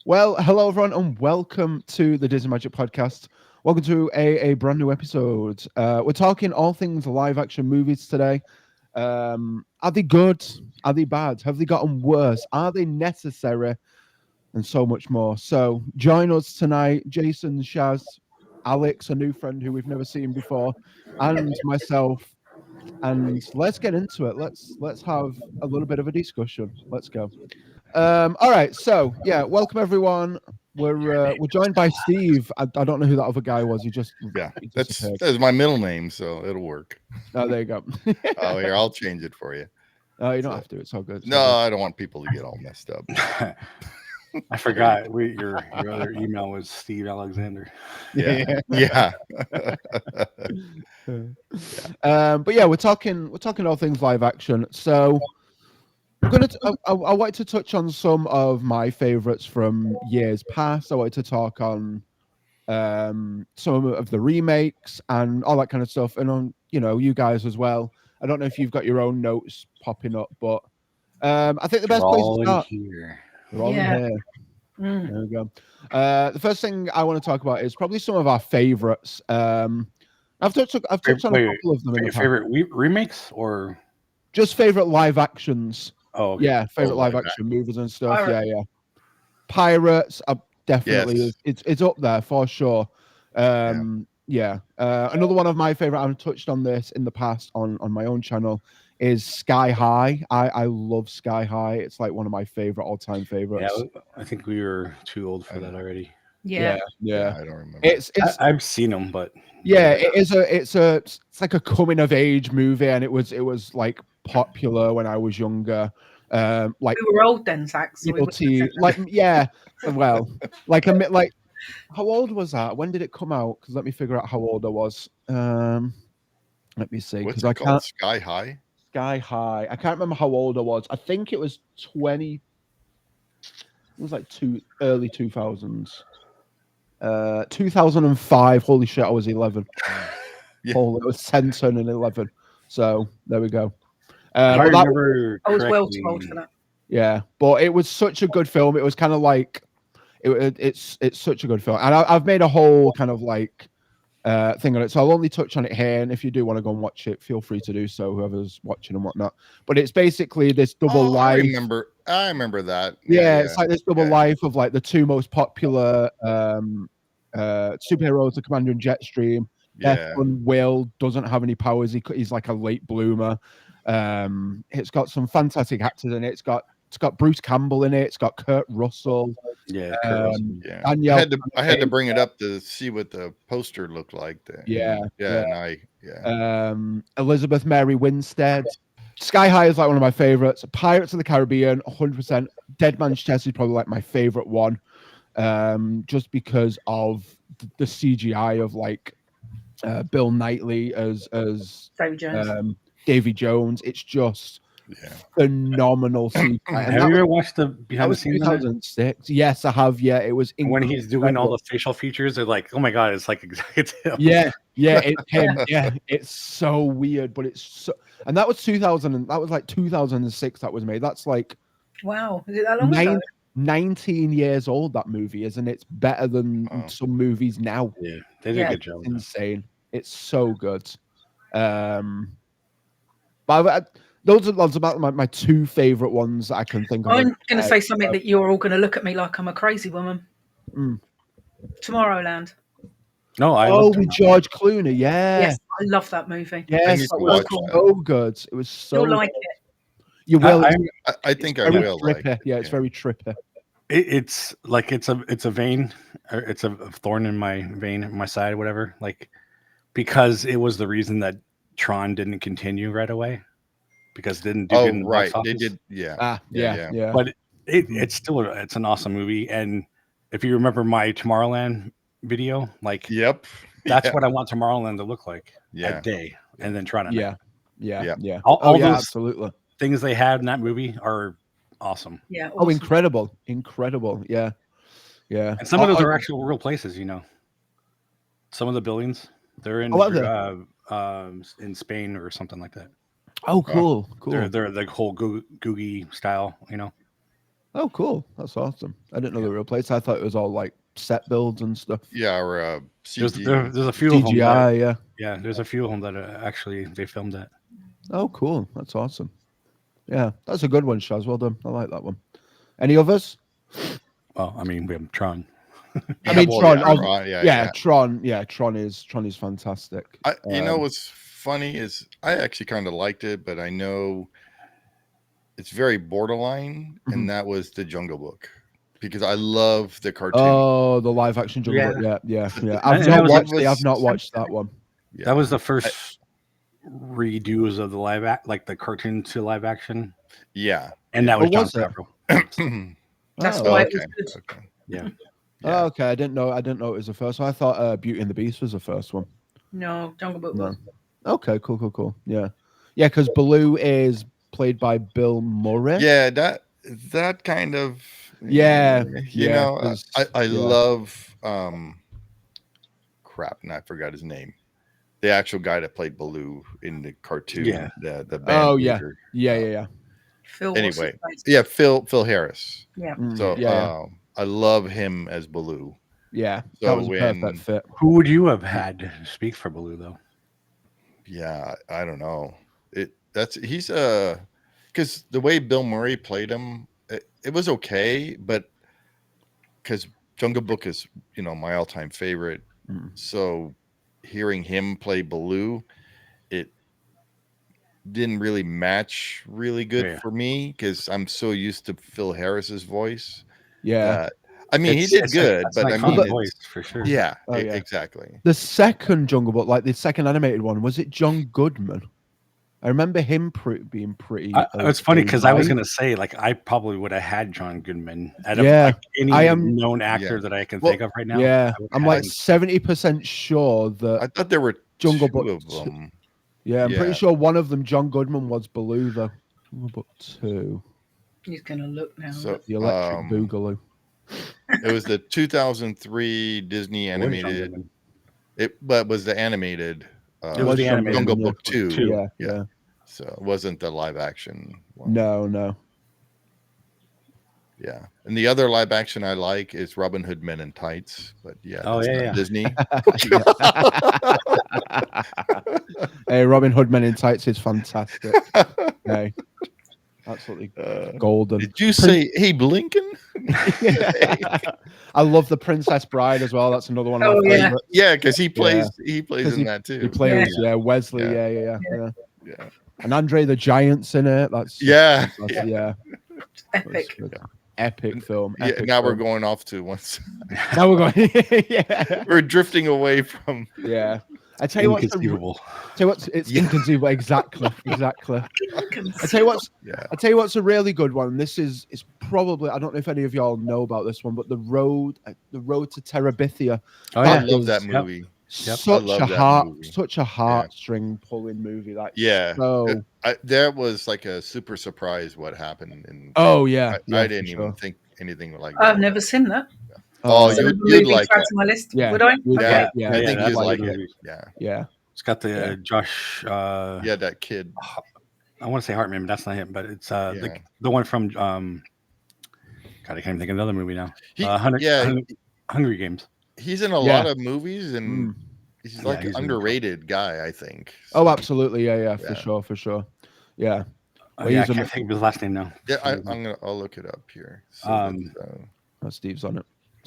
Well, hello everyone, and welcome to the Disney Magic Podcast. Welcome to a brand new episode. We're talking all things live action movies today. Are they good? Are they bad? Have they gotten worse? Are they necessary? And so much more. So join us tonight, Jason, Shaz, Alex, a new friend who we've never seen before, and myself. And let's get into it. Let's have a little bit of a discussion. Let's go. All right, so yeah, welcome everyone. We're joined by Steve. I don't know who that other guy was. Yeah, He that's disappeared. that's my middle name, so it'll work. Oh, there you go. Oh, here, I'll change it for you. Oh, you don't So, have to. It's all good. It's no, all good. I don't want people to get all messed up. I forgot your other email was Steve Alexander. Yeah, yeah. But yeah, we're talking all things live action. So I'm gonna. I wanted to touch on some of my favorites from years past. I wanted to talk on some of the remakes and all that kind of stuff, and on you guys as well. I don't know if you've got your own notes popping up, but I think the best They're place to all in start. here. They're all in Yeah. here. Mm. There we go. The first thing I want to talk about is probably some of our favorites. I've touched on a couple of them in the past. Favorite remakes or Just favorite live actions. oh okay. Yeah, favorite live live action movies and stuff. Pirates. Yeah. Pirates are definitely Yes. it's up there for sure. Another one of my favorite. I've touched on this in the past on my own channel. Is Sky High. I love Sky High. It's like one of my favorite all-time Yeah, favorites. I think we were too old for that already. Yeah. Yeah. I don't remember. It's I've seen them, but it's like a coming of age movie, and it was like popular when I was younger. Like We were old then, Zach. So we middle wouldn't teen, have said like well, like how old was that? When did it come out? Because let me figure out how old I was. Let me see, What's because it I called? can't. Sky High. Sky High. I can't remember how old I was. I think it was 20. It was like early 2000s. 2005. Holy shit, I was 11. Yeah. Holy, it was 10 turning 11. So there we go. if I But that, remember I was well correctly, too old for that. yeah, but it was such a good film. It was kind of like it's such a good film, and I've made a whole kind of like thing on it. So I'll only touch on it here, and if you do want to go and watch it, feel free to do so. Whoever's watching and whatnot. But it's basically this double life. I remember that. Yeah, it's like this double life of like the two most popular superheroes, the Commander and Jetstream. Yeah. Their son Will doesn't have any powers. He's like a late bloomer. It's got some fantastic actors in it. It's got Bruce Campbell in it. It's got Kurt Russell. yeah, Yeah. Danielle I had to bring it up to see what the poster looked like. Yeah. And Elizabeth Mary Winstead. Sky High is like one of my favorites. Pirates of the Caribbean, 100%. Dead Man's Chest is probably like my favorite one, just because of the CGI of like Bill Knightley as David Jones. Davy Jones. It's just yeah. phenomenal CGI. And have you ever watched the that behind the was scenes on it? 2006. Yes, I have. Yeah, it was When he's doing all the facial features, they're like, "Oh my god, it's like it's him." Yeah, it's him. Yeah, it's so weird, but it's so. And that was 2000. That was like 2006. That was made. That's like Wow. Is it that long ago? 19 years old. That movie is, and it's better than some movies now. Yeah, they did a good job. It's insane. It's so good. But those are about my two favorite ones that I can think of. I'm going to say something that you're all going to look at me like I'm a crazy woman. Tomorrowland. No, I with George Clooney. Yeah. Yes, I love that movie. Yes, need that to was watch so good. It was so. You'll like it. You will. I think I very will. trippy. Like, yeah, it's very trippy. It's like it's a vein, or it's a thorn in my vein, in my side, whatever. Like because it was the reason that Tron didn't continue right away because it didn't do good in the right. box They office. did. Yeah. Yeah. But it's still it's an awesome movie, and if you remember my Tomorrowland video, like Yep. that's what I want Tomorrowland to look like Yeah. that day, and then Tron. Yeah. All those absolutely. things they had in that movie are awesome. Yeah. Oh, awesome. incredible. Yeah. And some of those are actual real places, you know. Some of the buildings they're in in Spain or something like that. Oh, cool. They're the whole Googie style, you know. Oh, cool. That's awesome. I didn't know they were real plates. I thought it was all like set builds and stuff. Yeah, or There's CG. a few of them. That, CGI, yeah. yeah, there's a few of them that actually they filmed it. Oh, cool. That's awesome. Yeah, that's a good one, Shaz. Well done. I like that one. Any others? Well, I mean, we have Tron. I mean, well, Tron. yeah, Tron. Yeah, Tron is fantastic. You know what's funny is I actually kind of liked it, but I know it's very borderline, and that was the Jungle Book because I love the cartoon. Oh, the live action Jungle Book. Yeah. I've not watched that one. Yeah. That was the first redos of the like the cartoon to live action. Yeah, and that was John was it? Favreau. That's Oh, why okay. it was good. Okay. Yeah. Oh, okay. I didn't know it was the first one. I thought Beauty and the Beast was the first one. No, Jungle Book No. was. Okay, cool. Yeah, because Baloo is played by Bill Murray. Yeah, that kind of you know, I love crap, and I forgot his name. The actual guy that played Baloo in the cartoon. Yeah. The band. Oh leader. yeah. Phil, Anyway, yeah, Phil Harris. Yeah. So I love him as Baloo. Yeah, So that was a perfect fit. Who would you have had speak for Baloo though? Yeah, I don't know. He's because the way Bill Murray played him, it was okay, but because Jungle Book is my all-time favorite, so hearing him play Baloo, it didn't really match really good for me because I'm so used to Phil Harris's voice. Yeah, I mean he did good, but I mean voice for sure. Yeah, Oh, yeah. exactly. the second Jungle Book, like the second animated one, was it John Goodman? I remember him being pretty. It's funny because I was right? gonna say like I probably would have had John Goodman out of Yeah, like, any I am- known actor that I can think of right now. Yeah, I would I'm have like him. 70% sure that. I thought there were Jungle two Book of them. Yeah, I'm Yeah. pretty sure one of them, John Goodman, was Baloo though. Jungle Book 2, He's gonna look now. So the Electric Boogaloo. it was the 2003 Disney John animated. Goodman. But was the animated. It was the John animated Jungle Goodman, Book 2. Yeah. So it wasn't the live action one. No. Yeah. And the other live action I like is Robin Hood Men in Tights. But yeah, Oh, that's yeah, not yeah. Disney. Hey, Robin Hood Men in Tights is fantastic. Hey, absolutely golden. Did you say Abe Lincoln? I love the Princess Bride as well. That's another one of Oh, my yeah. favorites. Yeah, because he plays in that too. He plays Wesley. Yeah. Yeah. And Andre the Giant's in it. That's Yeah. Epic. Epic film. Yeah, Epic now we're film. going off to once. Now we're going. Yeah. We're drifting away from. Yeah. I tell you what's Inconceivable. it's inconceivable. Exactly. I tell you what's a really good one. This is probably, I don't know if any of y'all know about this one, but the road to Terabithia. Oh I yeah, love that movie. Such I love a that movie. such a heartstring pulling movie. Like So that was like a super surprise what happened. And oh yeah, I didn't even think anything like that. I've never seen that. Oh, So you'd like to it. my list. Yeah. Would I? Yeah, Yeah, I think that's you'd like like it. Yeah. Yeah. it's got the Josh. Yeah, that kid. I want to say Hartman, but that's not him. But it's Yeah. the one from God, I can't even think of another movie now. Hungry Games. He's in a lot of movies, and he's like he's an underrated guy, I think. Oh, absolutely. Yeah, for sure. Yeah. Well, I he's can't think of his last name now. Yeah, I'll look it up here. So Steve's on it.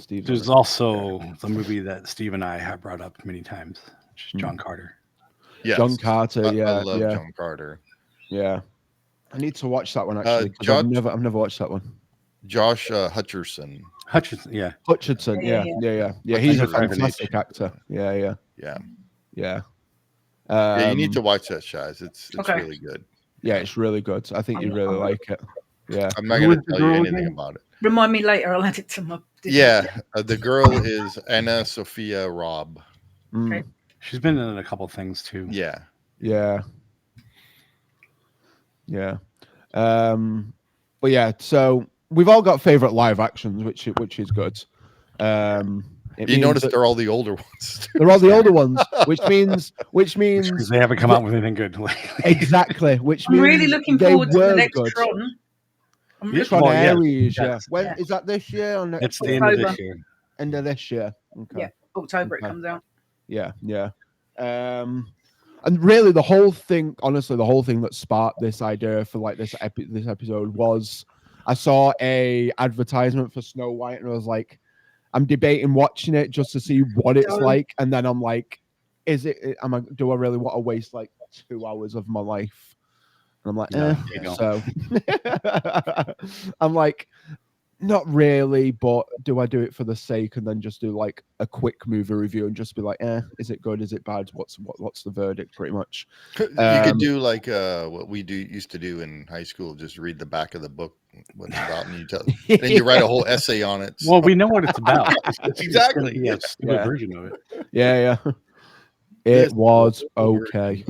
There's also the movie that Steve and I have brought up many times, which is John Carter. yes. John Carter. I Yeah, love John Carter. Yeah. I need to watch that one actually. 'Cause John- I've never watched that one. Josh Hutcherson. Hutchinson, yeah. Hutchinson. Yeah. He's a fantastic actor. Yeah. Yeah. Yeah. You need to watch that, Shaz. It's really good. Yeah, it's really good. I think you'd really like it. Yeah. I'm not going to tell you anything about it. Remind me later. I'll add it to my. The girl is Anna Sophia Robb. Okay. She's been in a couple things too. Yeah. But yeah, so we've all got favorite live actions, which is good. You notice they're all the older ones. They're all the older ones, which means Because they haven't come out with anything good. exactly. Which I'm means really looking they forward to were the next good. Tron. I'm Yeah, looking Tron well, yeah, Ares, yeah. yes, When yeah. is that this year? Or it's next the year? end of this October. year. End of this year. Okay. Yeah, October it Okay. comes out. Yeah, yeah. And really, the whole thing, honestly, the whole thing that sparked this idea for like this episode was I saw a advertisement for Snow White, and I was like, I'm debating watching it just to see what it's Don't. like, and then I'm like, do I really want to waste like 2 hours of my life? And I'm like, No, eh. you don't. So I'm like, not really, but do I do it for the sake and then just do like a quick movie review and just be like, is it good? Is it bad? What's the verdict? Pretty much. You could do like what we used to do in high school, just read the back of the book, what it's about, and then you write a whole essay on it. Well, we know what it's about. It's going to Exactly, be a yeah. stupid Yeah. version of it. Yeah. This It was whole okay.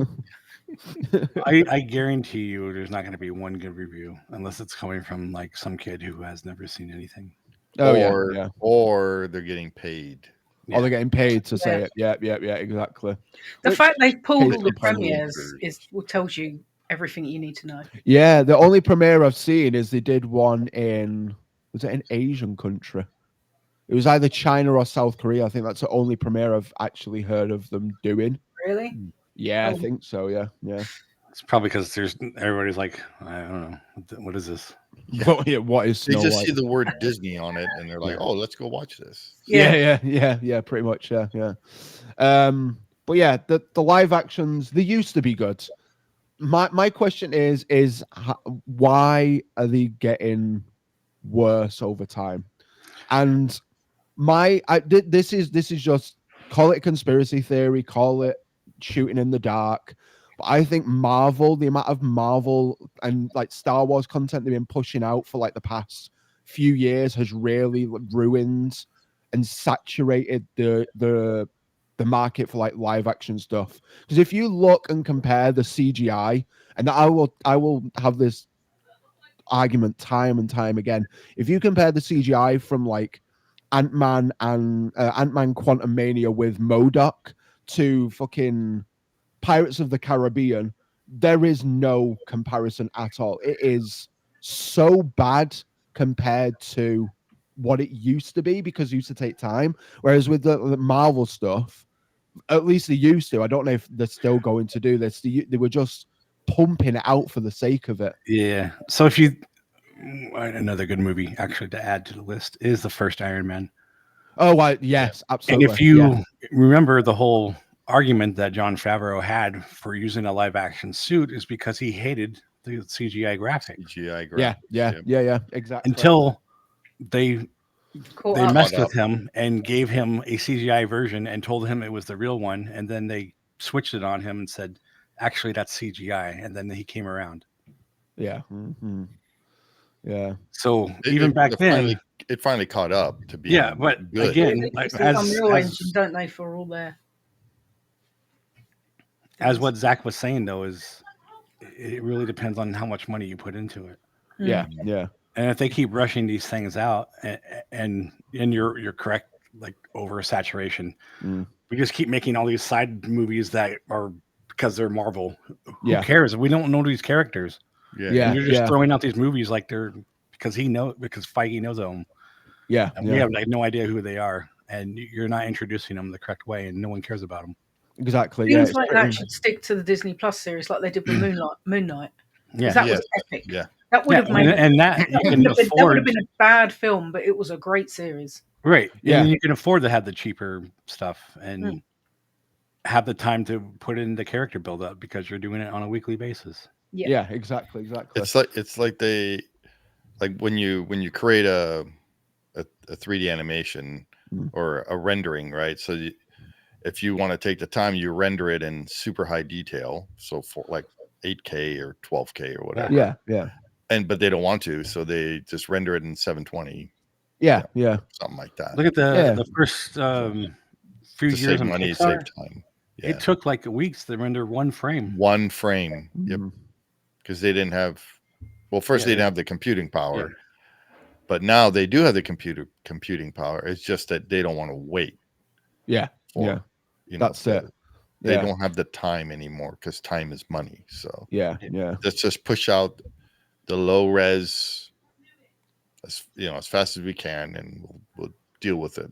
I guarantee you, there's not going to be one good review unless it's coming from like some kid who has never seen anything. Oh or, yeah. or they're getting paid. Or they're getting paid to Yeah. say it. Yeah, exactly. The fact they've pulled all the pays the premieres tells you everything you need to know. Yeah, the only premiere I've seen is they did one was it an Asian country? It was either China or South Korea. I think that's the only premiere I've actually heard of them doing. Really? Yeah, I Oh. think so. Yeah. It's probably because everybody's like, I don't know, what is this? Yeah. What is They Snow just White? see the word Disney on it, and they're like, "Oh, let's go watch this." Yeah, pretty much. Yeah. But yeah, the live actions, they used to be good. My question is why are they getting worse over time? And this is just, call it a conspiracy theory, call it shooting in the dark. But I think the amount of Marvel and like Star Wars content they've been pushing out for like the past few years has really ruined and saturated the market for like live action stuff. Because if you look and compare the CGI, and I will have this argument time and time again, if you compare the CGI from like Ant-Man and Ant-Man Quantumania with MODOK to fucking Pirates of the Caribbean, there is no comparison at all. It is so bad compared to what it used to be, because it used to take time. Whereas with the Marvel stuff, at least they used to. I don't know if they're still going to do this. They were just pumping it out for the sake of it. Yeah. So if you, another good movie actually to add to the list is the first Iron Man. Oh, yes, absolutely. And if you remember the whole argument that Jon Favreau had for using a live action suit is because he hated the CGI graphics. CGI graphics. Yeah, exactly. Until they Caught they up. messed Caught with him and gave him a CGI version and told him it was the real one, and then they switched it on him and said, actually that's CGI, and then he came around. Yeah. Mm-hmm. Yeah. So even back then, it finally caught up to be. yeah, but good. again, They like, use the Unreal Engine, don't they, for all their. as what Zach was saying though, is it really depends on how much money you put into it. Yeah. And if they keep rushing these things out, and you're correct, like oversaturation, we just keep making all these side movies that are because they're Marvel. Who cares? We don't know these characters. Yeah. And you're just throwing out these movies like they're because Feige knows them. Yeah. And we have like no idea who they are, and you're not introducing them the correct way, and no one cares about them. Exactly. Things like that should stick to the Disney Plus series, like they did with Moon Knight. Yeah, that was epic. Yeah, that would have made and that you can that would afford. have been a bad film, but it was a great series. Right. Yeah. And you can afford to have the cheaper stuff and have the time to put in the character build up because you're doing it on a weekly basis. Yeah, exactly. It's like when you create a 3D animation or a rendering, right? So if you want to take the time, you render it in super high detail, so for like 8K or 12K or whatever. Yeah. But they don't want to, so they just render it in 720. Yeah. Something like that. Look at the first few To years save of money, Pixar, save time. Yeah. It took like weeks to render one frame. Yep. Because they didn't have. Well, first they didn't have the computing power, but now they do have the computing power. It's just that they don't want to wait. That's it. They don't have the time anymore because time is money. So yeah. let's just push out the low res as fast as we can, and we'll deal with it.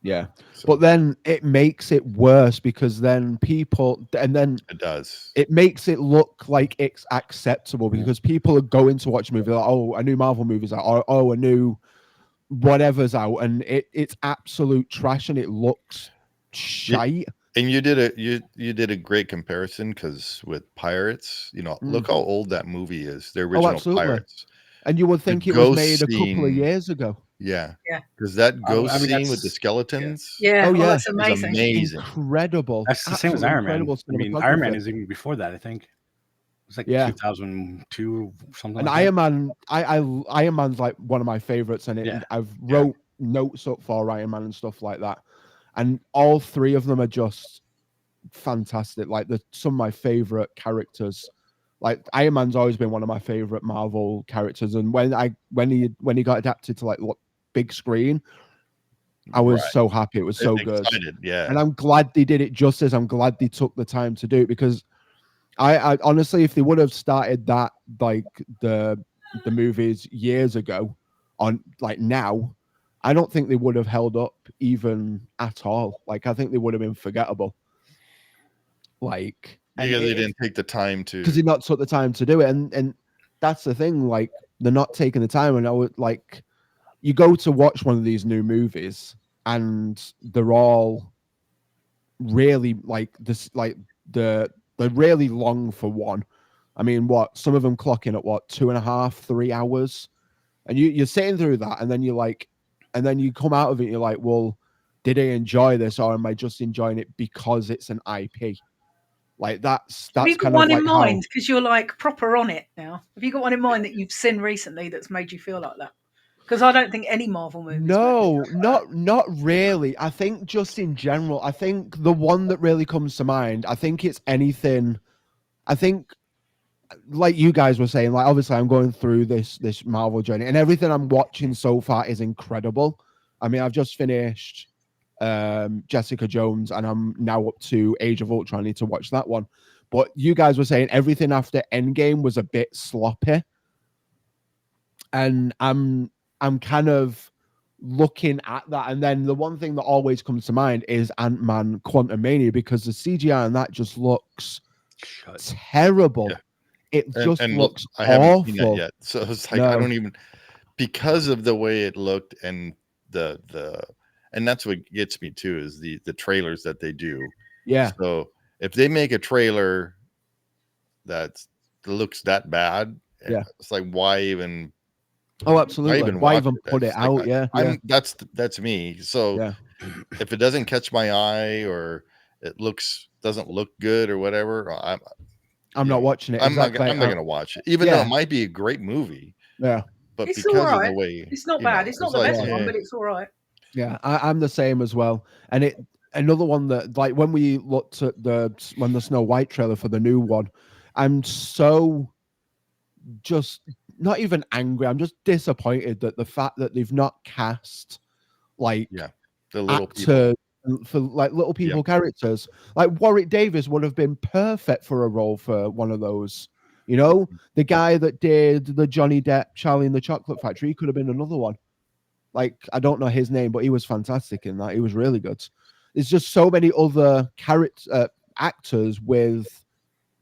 Yeah. So But then it makes it worse because then people, and then it does. it makes it look like it's acceptable because people are going to watch a movie like, oh, a new Marvel movie's out, or oh, a new whatever's out, and it's absolute trash and it looks shite. And you did a great comparison, because with Pirates, look how old that movie is. The original absolutely. Pirates. And you would think it was made a couple of years ago. Yeah. Yeah. Because that ghost I mean, scene with the that's- skeletons. Yeah. Oh, Oh, yeah. that's is amazing. amazing. Incredible. That's the same as Absolutely Iron Man. incredible I mean, Iron Man cinematography. is even before that. I think it's like Yeah. 2002, something. And like Iron Man, Iron Man's like one of my favorites, and Yeah. I've wrote notes up for Iron Man and stuff like that. And all three of them are just fantastic. Like some of my favorite characters. Like Iron Man's always been one of my favorite Marvel characters, and when he got adapted to like big screen, I was so happy. It was so good. Excited, yeah. And I'm glad they did it justice. I'm glad they took the time to do it, because I honestly, if they would have started that like the movies years ago on like now, I don't think they would have held up even at all. Like I think they would have been forgettable. Like Because they didn't take the time to. Because they not took the time to do it, and that's the thing. Like they're not taking the time, and I would like you go to watch one of these new movies, and they're all really like this, like they're really long for one. I mean, some of them clocking at 2.5, 3 hours, and you're sitting through that, and then you're like, and then you come out of it, you're like, well, did I enjoy this, or am I just enjoying it because it's an IP? Like that's Have you got kind one of like in mind? Because you're like proper on it now. Have you got one in mind that you've seen recently that's made you feel like that? Because I don't think any Marvel movies. No, not really. I think just in general, I think the one that really comes to mind, I think it's anything. I think, like you guys were saying, like obviously I'm going through this Marvel journey, and everything I'm watching so far is incredible. I mean, I've just finished Jessica Jones, and I'm now up to Age of Ultron. I need to watch that one. But you guys were saying everything after Endgame was a bit sloppy, and I'm kind of looking at that, and then the one thing that always comes to mind is Ant-Man Quantumania, because the CGI on that just looks terrible. Yeah. It just looks I haven't awful. seen that yet, so it's like I don't even, because of the way it looked, and and that's what gets me too, is the trailers that they do. Yeah. So if they make a trailer that looks that bad, it's like, why even? Oh, absolutely. Why even put it out? Like, that's me. So if it doesn't catch my eye, or it doesn't look good or whatever, I'm not watching it. I'm not going to watch it, even though it might be a great movie. Yeah. But it's because all right. of the way, it's not bad. It's not the best one, but it's all right. Yeah, I'm the same as well. And another one that, like, when we looked at the Snow White trailer for the new one, I'm so just not even angry. I'm just disappointed that the fact that they've not cast like the little actors for like little people characters. Like Warwick Davis would have been perfect for a role for one of those. You know, the guy that did the Johnny Depp Charlie and the Chocolate Factory, he could have been another one. Like, I don't know his name, but he was fantastic in that. He was really good. There's just so many other actors with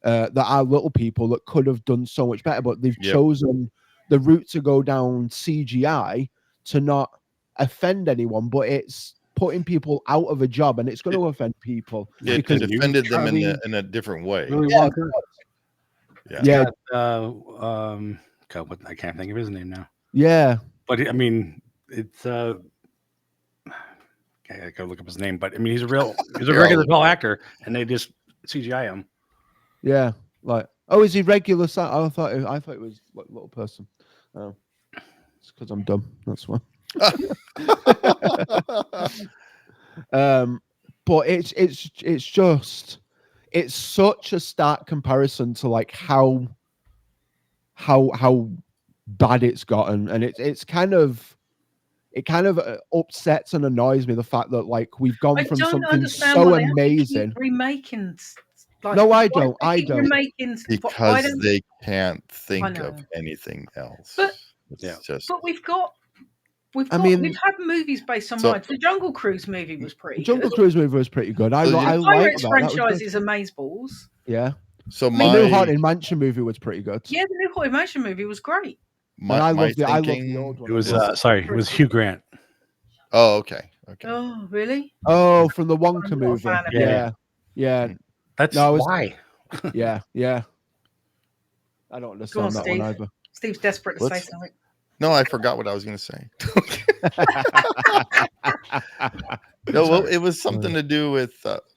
that are little people that could have done so much better, but they've chosen the route to go down CGI to not offend anyone, but it's putting people out of a job, and it's going to offend people. Because it offended them in a different way. God, I can't think of his name now. Yeah. But I mean, it's I gotta look up his name, but I mean, he's a regular tall actor, and they just CGI him. Yeah, like, oh, is he regular? I thought it was like little person. Oh, it's because I'm dumb. That's why. But it's such a stark comparison to like how bad it's gotten, and it kind of upsets and annoys me, the fact that like we've gone from something so amazing remaking. Like, no, I don't. Because they can't think of anything else. But it's just. But we've got we've mean, had movies based on So- rides. The Jungle Cruise movie was pretty Jungle good. Cruise movie was pretty good. I So you- The like Pirates that. That was franchise good. is amazeballs. Yeah. So The new my Haunted Mansion movie was pretty good. Yeah, the new Haunted Mansion movie was great. And I my love the thinking. old one. It was is- it was Hugh Grant. Oh, okay. Oh, really? Oh, from the I'm Wonka not a movie. fan of it. Yeah. That's No, it was- why. Yeah. I don't understand that Steve. one either. Steve's desperate to say What's- something. No, I forgot what I was going to say. No, well, it was something to do with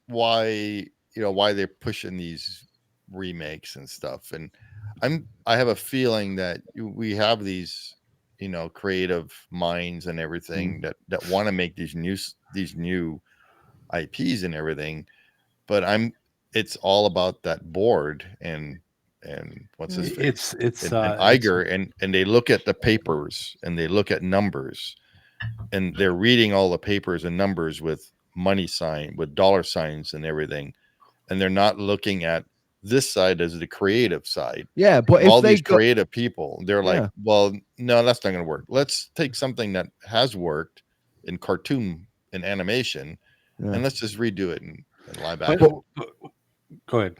why they're pushing these remakes and stuff. And I have a feeling that we have these creative minds and everything that want to make these new IPs and everything, but it's all about that board and what's his face? It's and Iger, and they look at the papers and they look at numbers, and they're reading all the papers and numbers with with dollar signs and everything, and they're not looking at this side as the creative side. Yeah, but All if they these creative people, they're like, Yeah. well, no, that's not going to work. Let's take something that has worked in cartoon and animation, and let's just redo it in live But- action. Go ahead.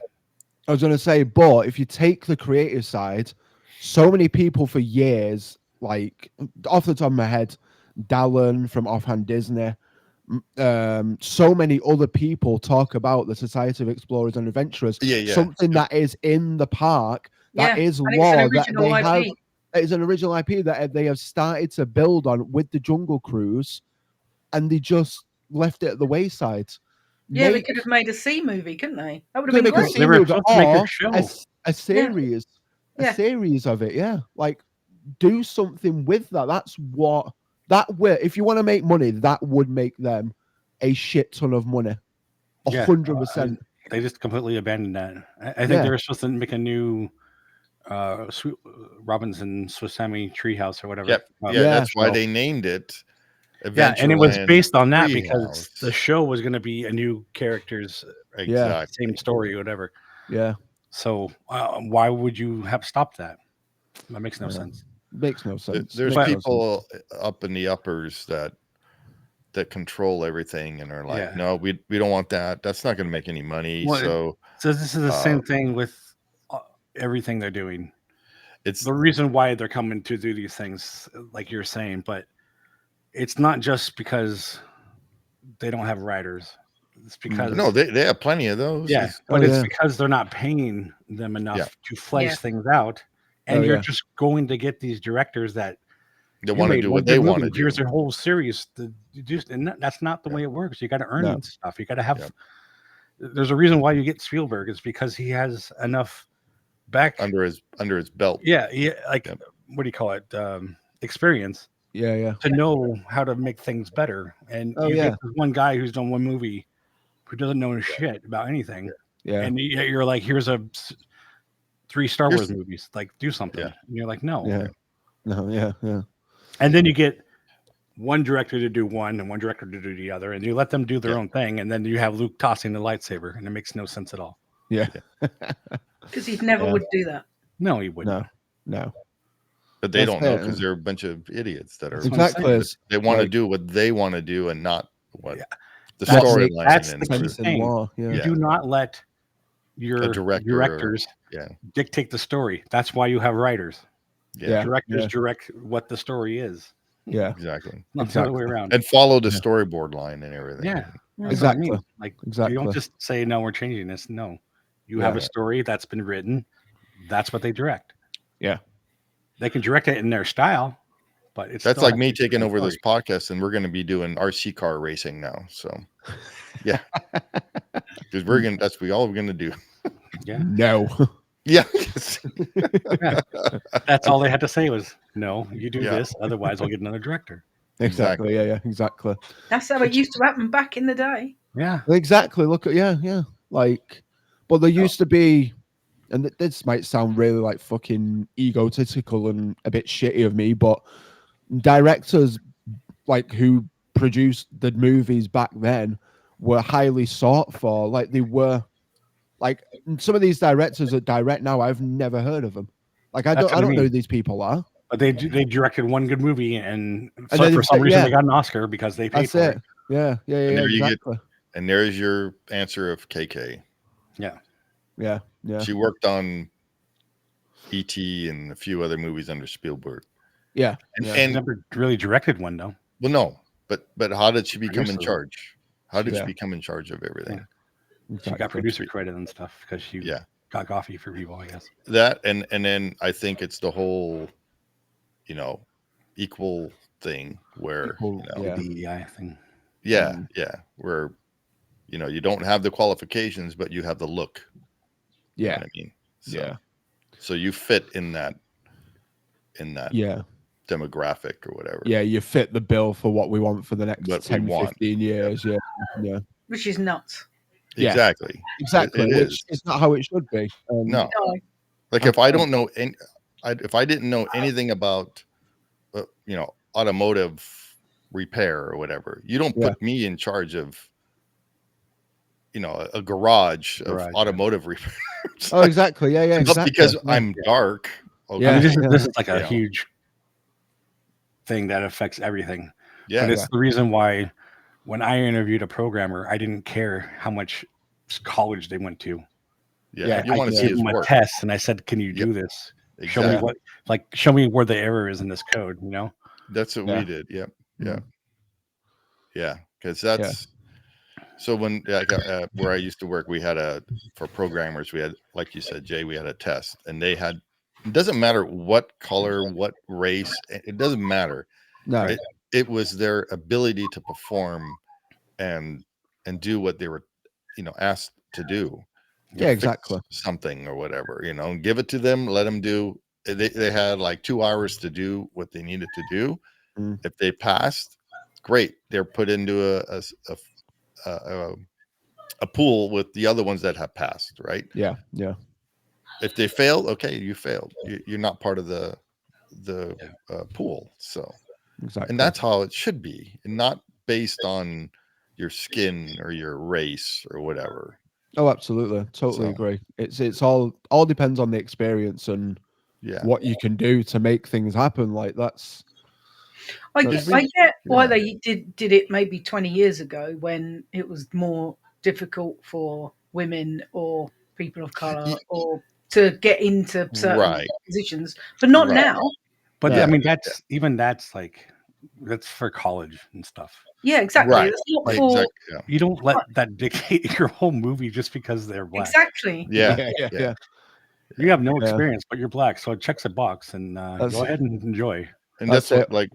I was going to say, but if you take the creative side, so many people for years, like off the top of my head, Dallin from Offhand Disney, so many other people talk about the Society of Explorers and Adventurers, Yeah. something that is in the park, that Yeah, is and it's law, an that original they IP. have. It is an original IP that they have started to build on with the Jungle Cruise, and they just left it at the wayside. Yeah, they Make- could have made a C movie, couldn't they? That would They have been make a great. C They were movie supposed to make a or show. a series, Yeah. a series of it. Yeah, like do something with that. That's what that will. If you want to make money, that would make them a shit ton of money. Yeah. 100%. They just completely abandoned that. I think Yeah. they were supposed to make a new Robinson Swiss Family Treehouse or whatever. Yep. uh, Yeah, that's why show. they named it. Yeah, and it was Adventureland based on that because Treehouse. the show was going to be a new characters, Exactly. same story, or whatever. Yeah, So why would you have stopped that? That makes no Yeah. sense. makes no sense. There's Makes no people up in the uppers that control everything and are like, Yeah. no, we don't want that. That's not going to make any money. Well, So So this is the same thing with everything they're doing. it's The reason why they're coming to do these things, like you're saying, but it's not just because they don't have writers. It's because no, they have plenty of those. yeah, It's- but Oh, it's yeah. because they're not paying them enough Yeah. to flesh Yeah. things out, and Oh, you're yeah. just going to get these directors that they you want to made do one what they good want to movie, do. Here's their whole series. That's not the way it works. You got to earn No. stuff. You got to have. Yeah. There's a reason why you get Spielberg. It's because he has enough back. under his belt. Yeah, like Yep. what do you call it? Experience Yeah. to know how to make things better. And Oh, you yeah. get this one guy who's done one movie who doesn't know shit about anything, Yeah. and you're like, here's 3 Star Here's- Wars movies. Like, do something. Yeah. And you're like, no. Yeah. No. Yeah. And then you get one director to do one and one director to do the other, and you let them do their Yeah. own thing, and then you have Luke tossing the lightsaber, and it makes no sense at all. Yeah. Because he never Yeah. would do that. No, he wouldn't. No. But they That's don't know fair. because they're a bunch of idiots that are That's what I'm Exactly. saying. It's they want to like- do what they want to do and not what Yeah. the That's- storyline that's and the key sense in thing. law. Yeah. Yeah. Do not let your A director or- directors yeah. dictate the story. That's why you have writers. Yeah. Directors direct what the story is. Yeah. Exactly. Not the other way around. And follow the Yeah. storyboard line and everything. Yeah. That's Exactly. what I mean. Like, Exactly. you don't just say, no, we're changing this. No. You have Yeah. a story that's been written. That's what they direct. Yeah. They can direct it in their style, but it's That's still like has me to be taking their over story. this podcast, and we're going to be doing RC car racing now. So, yeah, because that's all we're going to do. Yeah. No. Yeah, That's all they had to say was, no, you do Yeah. this. Otherwise, I'll get another director. Exactly. Yeah. Exactly. That's how it used to happen back in the day. Yeah. Exactly. Look at yeah. Like, but there used to be, and this might sound really like fucking egotistical and a bit shitty of me, but directors like who produced the movies back then were highly sought for. Like they were, like some of these directors that direct now, I've never heard of them. Like I That's don't what I know mean. who these people are. But they directed one good movie, and And so then for some reason yeah. they got an Oscar because they paid That's for it. it. Yeah, And there you get- exactly. And there's your answer of KK. Yeah. She worked on E.T. and a few other movies under Spielberg. Yeah. She never really directed one though. Well, no, but how did she become in Producer. charge? How did Yeah. she become in charge of everything? She got producer credit and stuff because she got coffee for people, I guess. That and then I think it's the whole, equal thing where The DEI thing. yeah, where you don't have the qualifications, but you have the look. You know what I mean? So, so you fit in that demographic or whatever. Yeah, you fit the bill for what we want for the next What 10, we want. 15 years. Yeah. Which is nuts. Yeah. Exactly. Exactly. It Which is. is not how it should be. No. Like if I don't know if I didn't know anything about automotive repair or whatever, you don't put me in charge of a garage of automotive repair. Oh, exactly. Yeah, Not exactly. because I'm dark. Okay. I mean, this is like a huge thing that affects everything. Yeah. But it's the reason why when I interviewed a programmer, I didn't care how much college they went to. Yeah. You I want to see gave his them a work. test and I said, "Can you do this? Exactly. Show me where the error is in this code." That's what we did. Yep. Yeah. Because that's so when where I used to work, we had for programmers, we had, like you said, Jay, we had a test, and they had. It doesn't matter what color, what race. It doesn't matter. No. It was their ability to perform and do what they were, asked to do. Yeah, exactly. Something or whatever, and give it to them, let them do. They had like 2 hours to do what they needed to do. If they passed, great. They're put into a pool with the other ones that have passed, right? Yeah. If they failed, okay, you failed. You're not part of the pool. So Exactly. and that's how it should be, and not based on your skin or your race or whatever. Oh, absolutely. Totally agree. It's all depends on the experience and what you can do to make things happen. Like that's. I get why they did it maybe 20 years ago when it was more difficult for women or people of color or to get into certain positions, but not now. But I mean, that's for college and stuff. Yeah, exactly. Right. It's not for you don't let that dictate your whole movie just because they're black. Exactly. Yeah. You have no experience, but you're black, so it checks a box, and go ahead and enjoy. And that's what, like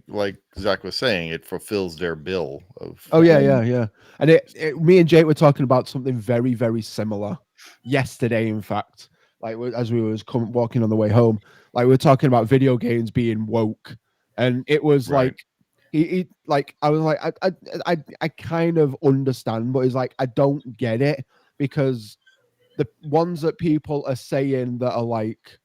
Zach was saying, it fulfills their bill of. Oh yeah. And me and Jake were talking about something very, very similar yesterday. In fact, like as we was walking on the way home, like we were talking about video games being woke, and it was like he like I was like I kind of understand, but it's like I don't get it because the ones that people are saying that are like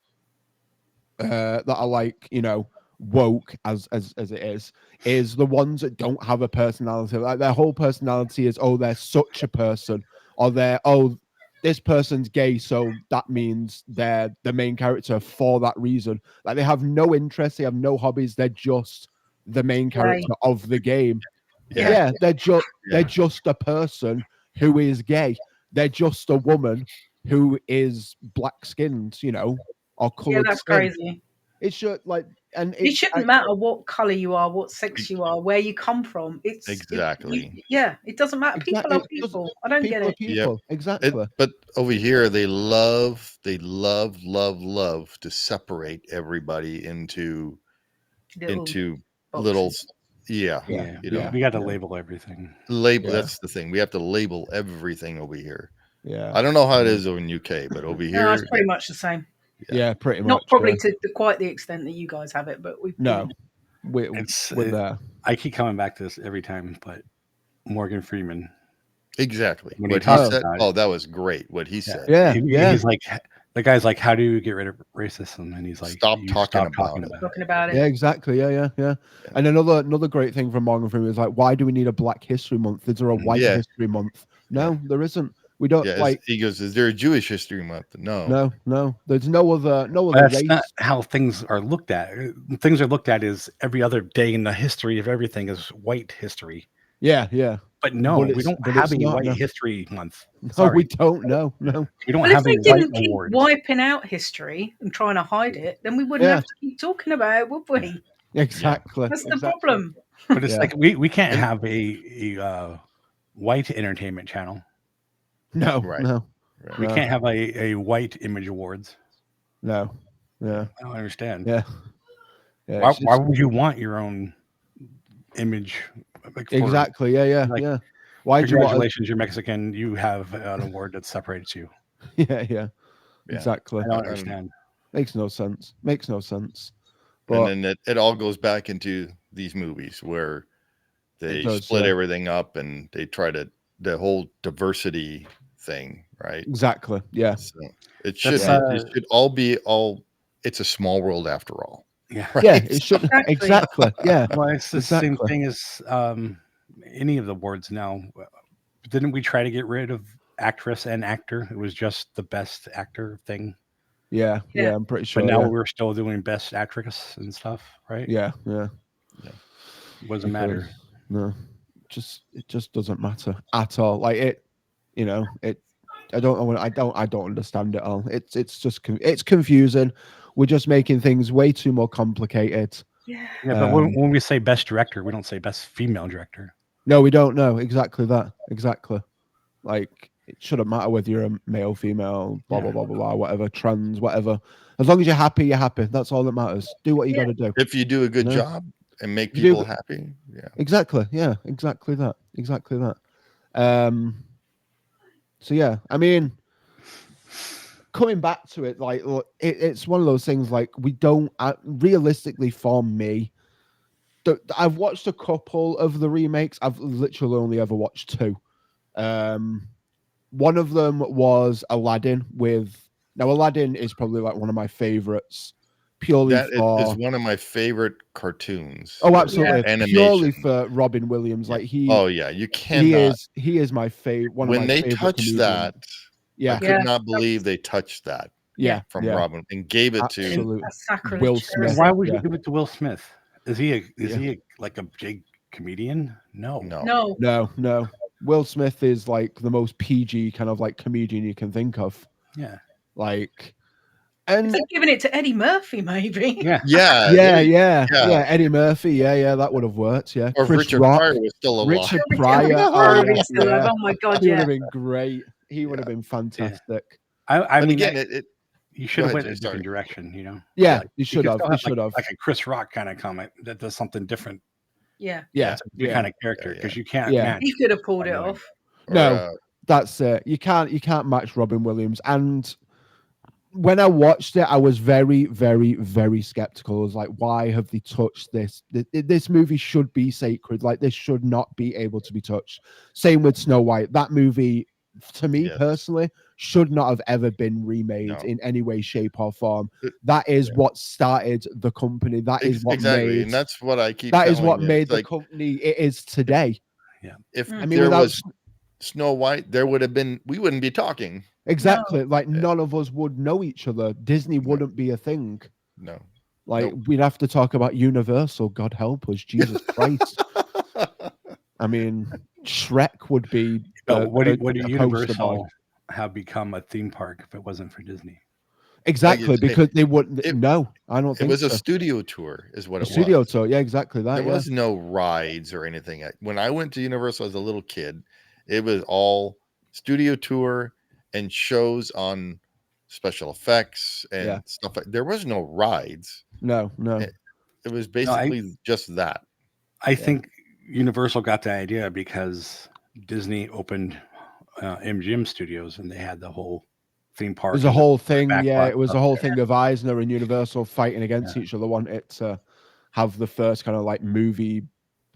woke as it is the ones that don't have a personality. Like their whole personality is, oh, they're such a person, or this person's gay, so that means they're the main character for that reason. Like they have no interest, they have no hobbies, they're just the main character of the game. They're just a person who is gay. They're just a woman who is black skinned, or colored. Yeah, that's crazy. It should it shouldn't matter what color you are, what sex you are, where you come from. It's exactly. It doesn't matter. People are people. I don't get it. People. Yep. Exactly. But over here, they love to separate everybody into little. Yeah. We got to label everything. That's the thing. We have to label everything over here. Yeah. I don't know how it is over in UK, but over here, it's pretty much the same. Yeah, pretty much. Not probably to quite the extent that you guys have it, but we're there. I keep coming back to this every time, but Morgan Freeman. Exactly. When what he said. Oh, that was great. What he said. Yeah. He's like, the guy's like, how do you get rid of racism? And he's like, stop talking about it. Yeah, exactly. Yeah. And another great thing from Morgan Freeman is like, why do we need a Black History Month? Is there a White History Month? No, there isn't. We don't He goes, "Is there a Jewish History Month?" No. No. There's no other That's race. not how things are looked at. Things are looked at as every other day in the history of everything is white history. Yeah. But no, we don't have a white history month. No, Sorry. we don't. No. We don't Well, have if they a white didn't keep award. wiping out history and trying to hide it, then we wouldn't have to keep talking about it, would we? Exactly. That's the problem. But it's like we can't have a white entertainment channel. No. Right. No. Right. We can't have a white image awards. No. Yeah. I don't understand. Yeah. Why would you want your own image? Like, exactly. Yeah. like, yeah. Why do you congratulations, you're Mexican. You have an award that separates you. Yeah. Exactly. I don't understand. Makes no sense. But, and then it all goes back into these movies where they split everything up and they try to the whole diversity thing, right? Exactly. Yeah. So it should all be it's a small world after all. Yeah. Right? Yeah, it should exactly. Yeah. Well, it's the same thing as any of the awards now. Didn't we try to get rid of actress and actor? It was just the best actor thing. Yeah, I'm pretty sure. But now we're still doing best actress and stuff, right? Yeah. It doesn't matter. No, it just doesn't matter at all. Like it, I don't know. I don't understand it all. It's just it's confusing. We're just making things way too more complicated. Yeah. But when we say best director, we don't say best female director. No, we don't know exactly that. Exactly. Like it shouldn't matter whether you're a male, female, blah blah blah blah, whatever, trans, whatever. As long as you're happy, you're happy. That's all that matters. Do what you got to do. If you do a good job and make people happy, exactly. Yeah, exactly that. So yeah, I mean, coming back to it, like it's one of those things. Like we don't realistically, for me, I've watched a couple of the remakes. I've literally only ever watched two. One of them was Aladdin. Aladdin is probably like one of my favorites. Purely that is one of my favorite cartoons. Oh, absolutely! Animation. Purely for Robin Williams, like he. Oh yeah, you cannot. He is my favorite. When they touched that, I could not believe they touched that. Yeah, from Robin and gave it to Will Smith. Why would you give it to Will Smith? Is he like a big comedian? No. Will Smith is like the most PG kind of like comedian you can think of. Yeah, like. And giving it to Eddie Murphy, maybe. Yeah. Eddie Murphy, that would have worked. Yeah, or Chris Richard Rock, Pryor was still alive. Richard Pryor, oh my god, he would have been great. He would have been fantastic. I mean, again, you should have went in a different direction, Yeah, you should have. You should have like a Chris Rock kind of comment that does something different. Yeah, kind of character because you can't match. He could have pulled it off. No, that's it. You can't match Robin Williams. And when I watched it, I was very, very, very skeptical. I was like, why have they touched this? This movie should be sacred. Like, this should not be able to be touched. Same with Snow White. That movie, to me personally, should not have ever been remade in any way, shape, or form. That is what started the company. That is what made, and that's what I keep. That is what made the company it is today. Yeah. If there was Snow White, we wouldn't be talking. Exactly. None of us would know each other. Disney wouldn't be a thing. No. We'd have to talk about Universal. God help us. Jesus Christ. I mean, Shrek would be. Would Universal have become a theme park if it wasn't for Disney? Exactly, because they wouldn't. I don't think it was a studio tour, is what it was. Studio tour, yeah, exactly that. There was no rides or anything. When I went to Universal as a little kid, it was all studio tour and shows on special effects and stuff. There was no rides. No. It was basically just that. I think Universal got the idea because Disney opened MGM Studios and they had the whole theme park. It was a whole thing, it was a whole thing of Eisner and Universal fighting against each other, wanting it to have the first kind of like movie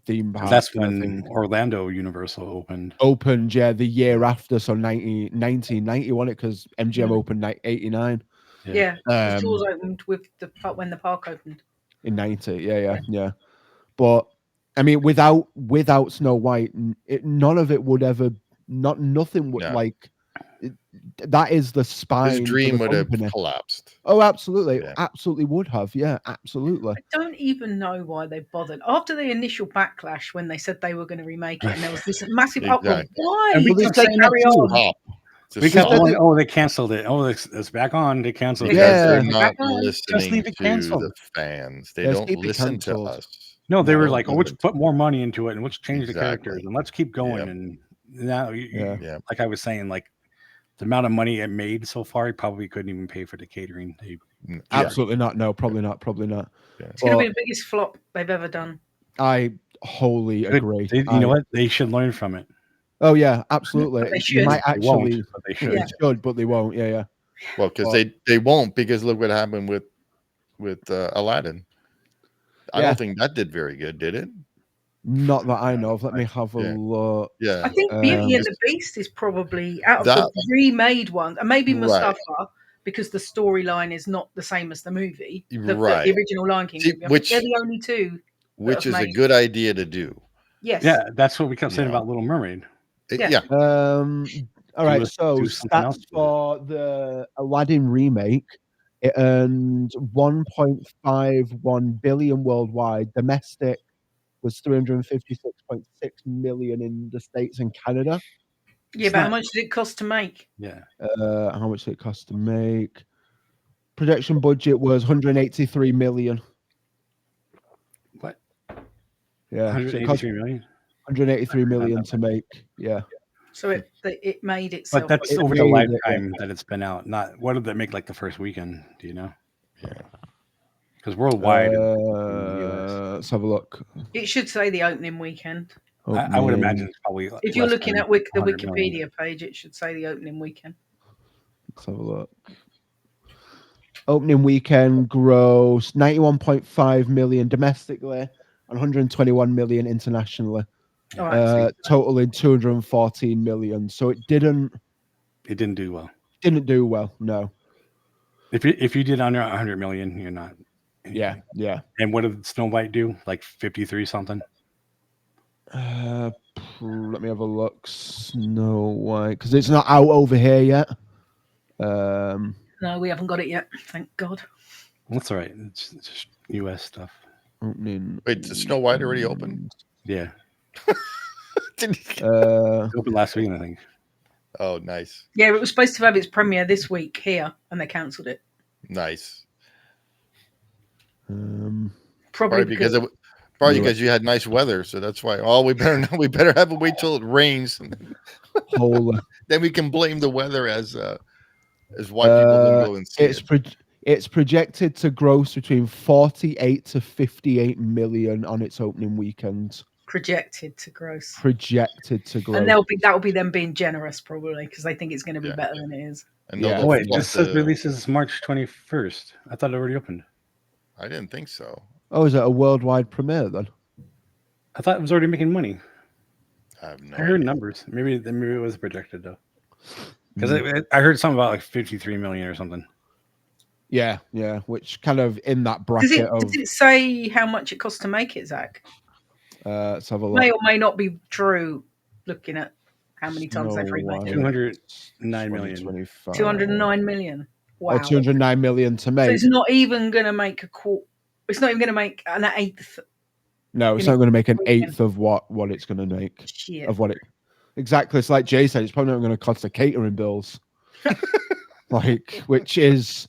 theme park. That's when Orlando Universal opened. The year after, so 1990 won it because MGM opened 89. Yeah, the stores opened with when the park opened in 90. Yeah. But I mean, without Snow White, none of it would ever. Nothing would like that is the spine. His dream for would the have company. collapsed. Oh, absolutely, Yeah. absolutely would have. Yeah, absolutely. I don't even know why they bothered. After the initial backlash, when they said they were going to remake it, and there was this massive uproar. Exactly. Why And we did kept they saying that carry too. on? Stop. We Just kept stop. going, oh, they canceled it. Oh, it's back on. They canceled it. Because Yeah. they're Back not on. listening leave it to canceled. the fans. They Let's don't keep it listen to cancelled. us. No, they They were don't like, oh, let's listen. put more money into it and let's change the Exactly. characters and let's keep going. Yep. And now, Yeah. like I was saying, like the amount of money it made so far, it probably couldn't even pay for the catering. Yeah. Absolutely not. No, probably not. Probably not. Yeah. It's going to But be the biggest flop they've ever done. I wholly agree. You know what? They should learn from it. Oh yeah, absolutely. They You should. might They won't, actually. but they They should. should, but they won't. Yeah, yeah. Well, because Well- they won't, because look what happened with Aladdin. I Yeah. don't think that did very good, did it? Not that I know of. Let me have a Yeah. look. Yeah. I think Beauty and the Beast is probably out of the remade one, and maybe Right. Mustafa, because the storyline is not the same as the movie, the Right. original Lion King See, movie. I think which- they're the only two. Which is a made. good idea to do. Yes. Yeah, that's what we kept saying You know. about Little Mermaid. Yeah. Yeah. All right. Do So something else stats with it. for the Aladdin remake. It earned 1.51 billion worldwide. Domestic was 356.6 million in the States and Canada. Yeah, but how much did it cost to make? Yeah. How much did it cost to make? Production budget was 183 million. What? Yeah, so it cost 183 million? 183 million to make. Yeah. So it made itself. But that's It over the made it, lifetime that it's been out. Not what did that make like the first weekend? Do you know? Yeah. Because worldwide, Let's have a look. It should say the opening weekend. I would imagine it's probably. If you're less looking than at the 100 million. Wikipedia page, it should say the opening weekend. Let's have a look. Opening weekend gross 91.5 million domestically and 121 million internationally. All right. Totaling 214 million. So it didn't do well. Didn't do well. No. If you did under 100 million, you're not. Yeah. Yeah. And what did Snow White do? Like 53 something. Let me have a look. Snow White, because it's not out over here yet. No, we haven't got it yet. Thank God. That's all right. It's just US stuff. Opening. Wait, did Snow White already open? Yeah. Did he- It opened last week, I think. Oh, nice. Yeah, it was supposed to have its premiere this week here, and they cancelled it. Nice. Probably because you had nice weather, so that's why. Oh, we better have it wait till it rains, then we can blame the weather as why people don't go and see it. It's projected to gross between 48 to 58 million on its opening weekend. projected to gross. And that'll be them being generous probably because they think it's going to be better than it is. And Oh wait, this says releases March 21st. I thought it already opened. I didn't think so. Oh, is it a worldwide premiere then? I thought it was already making money. I have no I heard idea. numbers. Maybe it was projected though. Because I heard something about like 53 million or something. Yeah, which kind of in that bracket Does it say how much it costs to make it, Zach? Let's have a look. May or may not be true. Looking at how many times they've remade it. 209 million. 209 million. Wow. 209 million to make. So it's not even going to make a quarter. It's not even going to make an eighth. No, it's not going to make an eighth of what it's going to make. Shit. Of what it exactly. It's like Jay said. It's probably not going to cost the catering bills, which is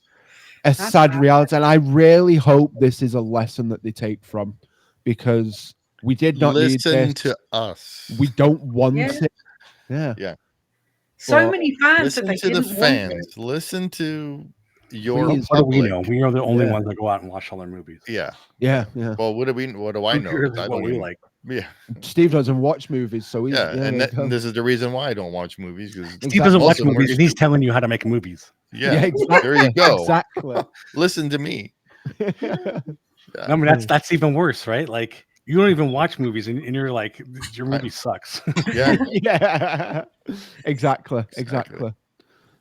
a sad reality. And I really hope this is a lesson that they take from, because we did not listen need this. to us. We don't want it. Yeah. So many fans listen that they to the didn't fans. want it. Listen to your Please. What do we public. know? We are the only ones that go out and watch all their movies. Yeah. Well, what do I know? I don't we like. Yeah. Steve doesn't watch movies, so And this is the reason why I don't watch movies. Because Steve doesn't watch movies, and he's telling you how to make movies. Yeah, exactly. There you go. Exactly. Listen to me. I mean, that's even worse, right? Like you don't even watch movies, and you're like, your movie sucks. Yeah. Yeah. Exactly.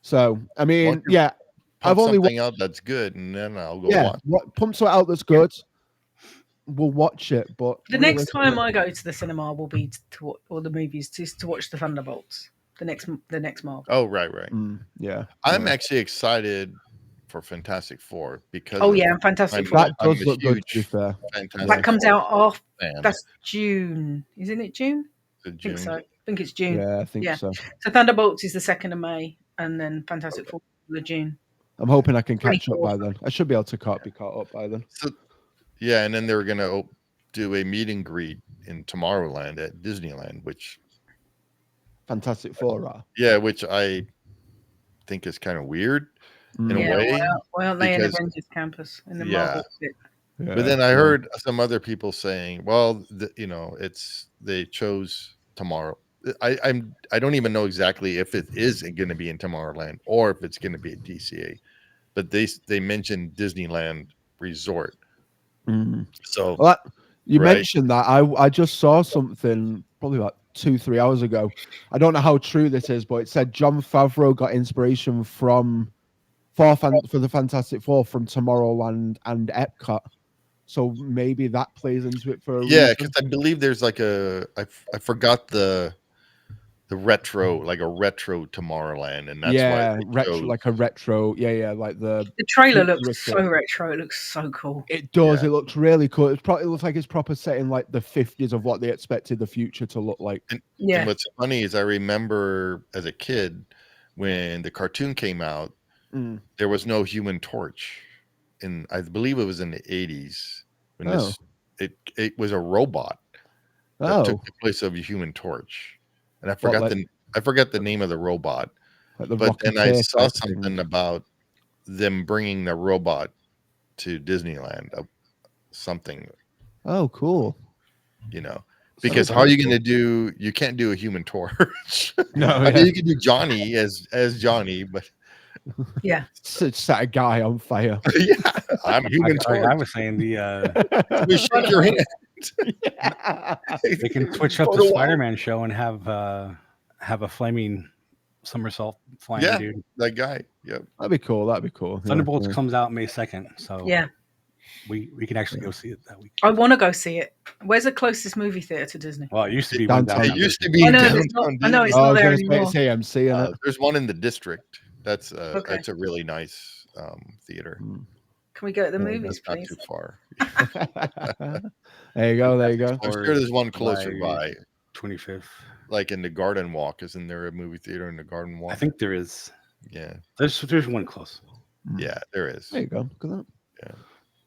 So I mean, Pump I've only something out that's good, and then I'll go watch. Pump something out that's good. We'll watch it, but The next time I go to the cinema will be or the movies to watch the Thunderbolts. the next Marvel. Oh, right. Yeah. I'm yeah. actually excited for Fantastic Four because Oh yeah, and Fantastic Four. That I'm does a look good, to be huge fair. Fantastic That comes Four out off. fan. That's June, isn't it? June? The I think June. so. I think it's June. Yeah, I think Yeah. so. So Thunderbolts is the 2nd of May, and then Fantastic Four is June. I'm hoping I can catch up 24th. by then. I should be able to be caught up by then. So, yeah, and then they were gonna do a meet and greet in Tomorrowland at Disneyland, which Fantastic Four are. yeah, which I think is kind of weird in a Yeah, way. why aren't they in because- Avengers Campus in the Yeah. Marvel bit? Yeah, But then I yeah. heard some other people saying, "Well, it's they chose tomorrow." I don't even know exactly if it is going to be in Tomorrowland or if it's going to be at DCA, but they mentioned Disneyland Resort. Mm. So Well, you Right. mentioned that. I just saw something probably about 2-3 hours ago. I don't know how true this is, but it said Jon Favreau got inspiration for the Fantastic Four from Tomorrowland and Epcot. So maybe that plays into it for a yeah, reason. because I believe there's like I forgot the retro, like a retro Tomorrowland, and that's why they retro, chose- like a retro. Yeah, like the trailer looks futuristic. so retro. It looks so cool. It does. Yeah. It looks really cool. It looks like it's proper set in like the 50s of what they expected the future to look like. And Yeah. what's funny is I remember as a kid when the cartoon came out, Mm. there was no Human Torch, and I believe it was in the 80s when it was a robot that took the place of a Human Torch, and I forgot the name of the robot. Like the But Rocky then I Tay saw type something thing. about them bringing the robot to Disneyland, something, Oh, cool. because So how are you cool. going to do? You can't do a Human Torch. No, I yeah. mean, you can do Johnny as Johnny, but Yeah. Set a guy on fire. yeah, I'm Human Like I Torch. was saying, Let me shake your hand. they can switch up the Photo op. Spider-Man show and have a flaming somersault flying Yeah. dude. That guy. Yep. That'd be cool. That'd be cool. Yeah, Thunderbolts yeah. comes out May 2nd, so Yeah. we can actually go see it that week. I want to go see it. Where's the closest movie theater to Disney? Well, it used to be one Downtown. downtown. It used to be I in know, downtown it's not- I know Disney. it's I not was there going to say anymore. it's AMC, isn't it? There's one in the district. That's Okay. that's a really nice theater. Can we go to the Yeah, movies, That's not please? too far. There you go. There you go. I'm Or sure there's one closer July by, 25th. like in the Garden Walk. Isn't there a movie theater in the Garden Walk? I think there is. Yeah, There's one close. yeah, there is. There you go. Look at that.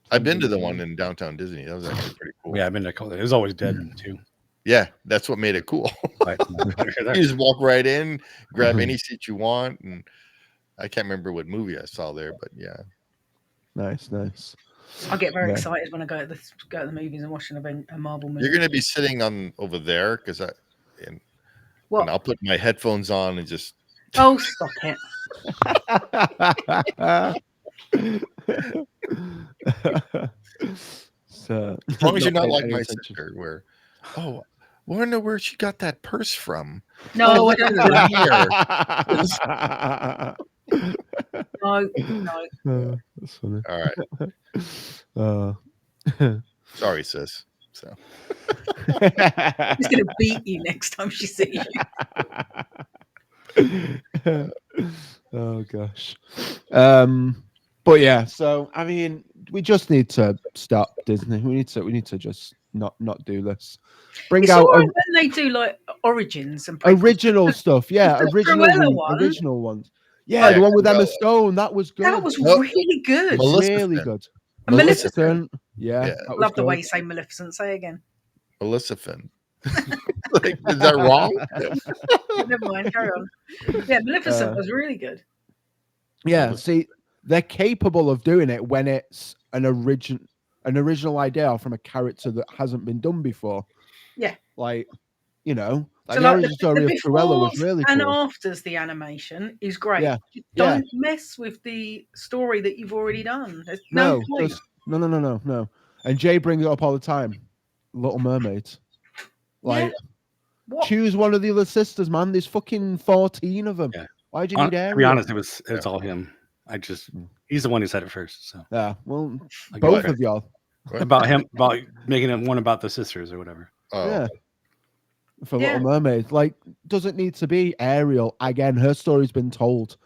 I've been to the one in downtown Disney. That was actually pretty cool. Yeah, I've been to It was always dead too. Yeah, that's what made it cool. But You just walk right in, grab any seat you want, and I can't remember what movie I saw there, but yeah. Nice. I get very Yeah. excited when I go to the movies and watch a Marvel movie. You're gonna be sitting on over there because and What? I'll put my headphones on and just Oh, stop it. So, as long as you're not paying like any my attention. sister, where wonder where she got that purse from. No, I don't do that. Here. No. That's funny. All right. Sorry, sis. So She's going to beat you next time she sees you. Oh gosh. But yeah, so I mean, we just need to stop Disney. We need to just not do this. Bring It's out all right when they do like origins and prequels. original stuff. Yeah, The Cruella one. original ones. Yeah, the one with Emma Stone. That was good. That was Nope. really good. Maleficent. really good. Maleficent. Yeah, Yeah. that was Love the good. way you say Maleficent. Say again. Maleficent. Like, is that wrong? Never mind. Carry on. Yeah, Maleficent was really good. Yeah, see, they're capable of doing it when it's an original idea from a character that hasn't been done before. Yeah. Like, you know, like So the like origin story of Cruella was befores really and cool. afters the animation is great. Yeah, Don't mess with the story that you've already done. There's no point. No. And Jay brings it up all the time. Little Mermaid. Like, What? choose one of the other sisters, man. There's fucking 14 of them. Yeah. Why do you need To Ariel? be honest, it's all him. He's the one who said it first. So Yeah, well, I'll give both it of y'all. about him, about making it one about the sisters or whatever. Oh, Yeah. for Yeah. Little Mermaid. Like, doesn't need to be Ariel. Again, her story's been told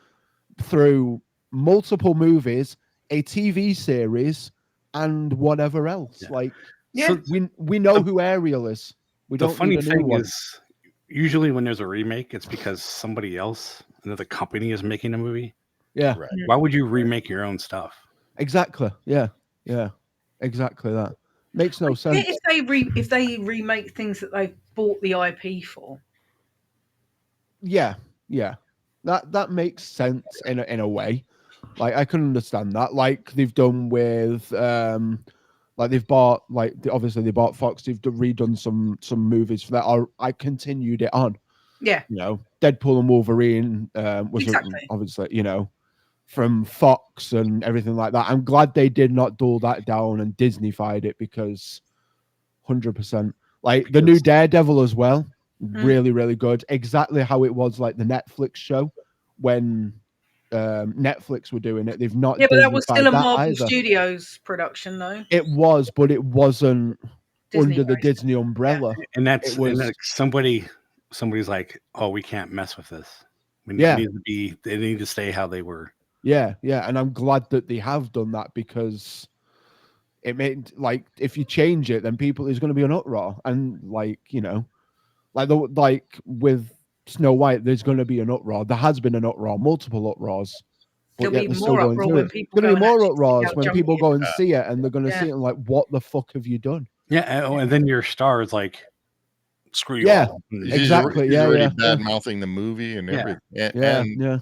through multiple movies, a TV series, and whatever else. Yeah. Like, Yeah. we know who Ariel is. We The don't funny need a new thing one. is, usually when there's a remake, it's because somebody else, another company, is making a movie. Yeah, Right. Why would you remake your own stuff? exactly. Yeah, exactly that. Makes no sense. If they remake things that they've bought the IP for. Yeah, that makes sense in a way. Like, I can understand that. Like they've done with like they've bought, like obviously they bought Fox. They've redone some movies for that. Or I continued it on. Yeah. You know, Deadpool and Wolverine was Exactly. obviously, you know, from Fox and everything like that. I'm glad they did not dull that down and Disneyfied it, because 100%. Like the new Daredevil as well, really, really good. Exactly how it was like the Netflix show when Netflix were doing it. They've not Yeah, but that was still Disneyfied a that Marvel either. Studios production, though. It was, but it wasn't Disney under the based. Disney umbrella. And that's It was- and like somebody's like, oh, we can't mess with this. Yeah. They need to stay how they were. Yeah, and I'm glad that they have done that, because it made, like, if you change it, then there's going to be an uproar, and like, you know, like with Snow White, there's going to be an uproar. There has been an uproar, multiple uproars, but There'll yet be they're still more going uproar through when it. people There's going to be go and more actually seek uproars out when people junkies. go and see it, and they're going to Yeah. see it and like, what the fuck have you done? Yeah, and then your star is like, screw you Yeah. all. Exactly, He's yeah, already yeah. bad mouthing the movie and Yeah. everything. Yeah, And yeah.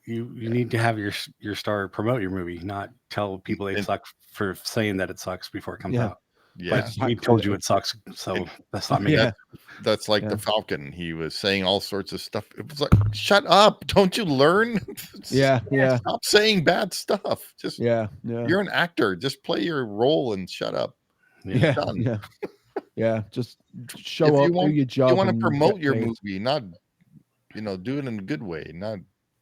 You need to have your star promote your movie, not tell people they And- suck for saying that it sucks before it comes Yeah. out. yeah, But we told you it sucks, so that's not me. Yeah. that's like Yeah. the Falcon. He was saying all sorts of stuff. It was like, shut up! Don't you learn? Yeah, yeah, Stop saying bad stuff. Just yeah. you're an actor. Just play your role and shut up. Yeah, Done. yeah, yeah. Just If show you up, do your you job. want to and promote get your paid. movie, not do it in a good way. Not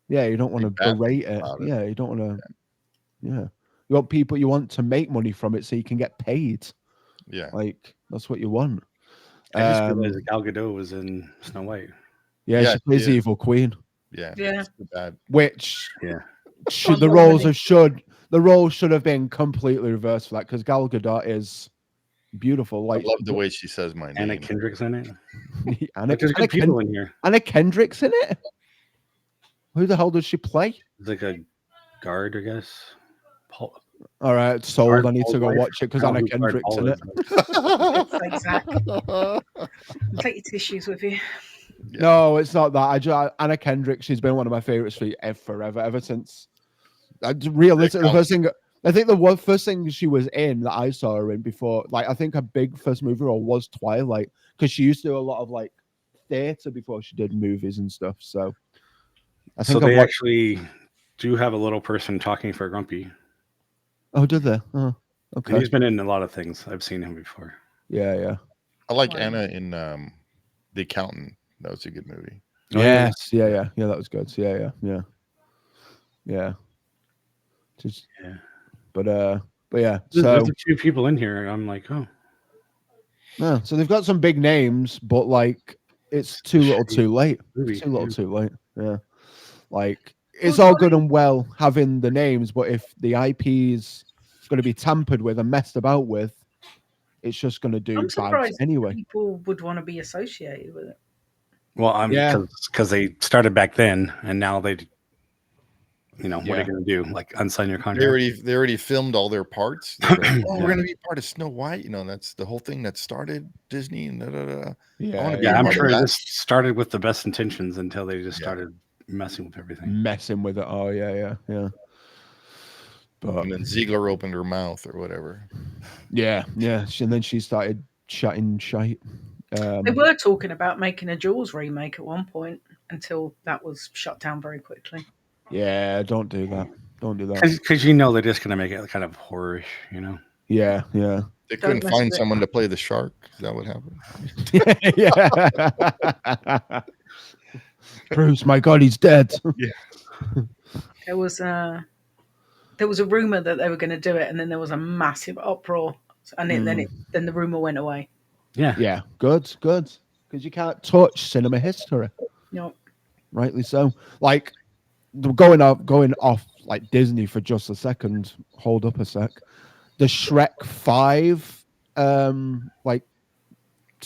Yeah, you don't want to be bad berate it. about it. Yeah, you don't want to. Yeah, you want people. You want to make money from it so you can get paid. yeah. Like, that's what you want. I just realized that Gal Gadot was in Snow White. Yeah, Yeah, she plays she the is. evil queen, Yeah. Yeah. It's too bad. which Yeah. should the roles should have been completely reversed for that, because Gal Gadot is beautiful. I Like, love the way she says my Anna name. Kendrick's in it. Anna, Like, there's good people in here. Anna Kendrick's in it. Who the hell does she play? It's like a guard, I guess. Paul, All right, sold. Guard I need to Paul's go wife? watch it because I don't Anna know who Guard Kendrick's Paul in it. is, but- It's like Zach. Take your tissues with you. Yeah. No, it's not that. Anna Kendrick. She's been one of my favorites forever, ever since. Realistically, the first thing I think first thing she was in that I saw her in before, like, I think her big first movie role was Twilight, because she used to do a lot of like theater before she did movies and stuff. So I think So they actually do have a little person talking for Grumpy. Oh, did they? Oh, And okay. he's been in a lot of things. I've seen him before. Yeah. I like Wow. Anna in The Accountant. That was a good movie. Oh, yeah. Yes. Yeah. That was good. Yeah. Just, Yeah. but yeah. There's a few people in here. And I'm like, oh, No, so they've got some big names, but like, it's too little too late. movie. Too little Yeah. too late. Yeah. Like, it's all good and well having the names, but if the IP's going to be tampered with and messed about with, it's just going to do I'm bad surprised anyway. people would want to be associated with it. Well, Yeah. because they started back then, and now they, what are Yeah. you going to do? Like unsign your They contract? already filmed all their parts. They're like, oh, we're going to be part of Snow White. That's the whole thing that started Disney and da, da, da. Yeah. I wanna be Yeah, a I'm part of sure that. this started with the best intentions until they just Yeah. started messing with everything. Messing with it. Oh, yeah. But And then Ziegler opened her mouth or whatever. yeah. And then she started chatting shite. They were talking about making a Jaws remake at one point until that was shut down very quickly. Yeah, don't do that. Don't do that. Because they're just going to make it kind of horrorish, Yeah. They couldn't mess find with it. someone to play the shark. Is that what happened? Yeah. Bruce, my God, he's dead. There was a rumor that they were going to do it, and then there was a massive uproar, and then the rumor went away. Yeah. Yeah, good. because you can't touch cinema history. No. Rightly so. Like going off like Disney for just a second. Hold up a sec. The Shrek 5, like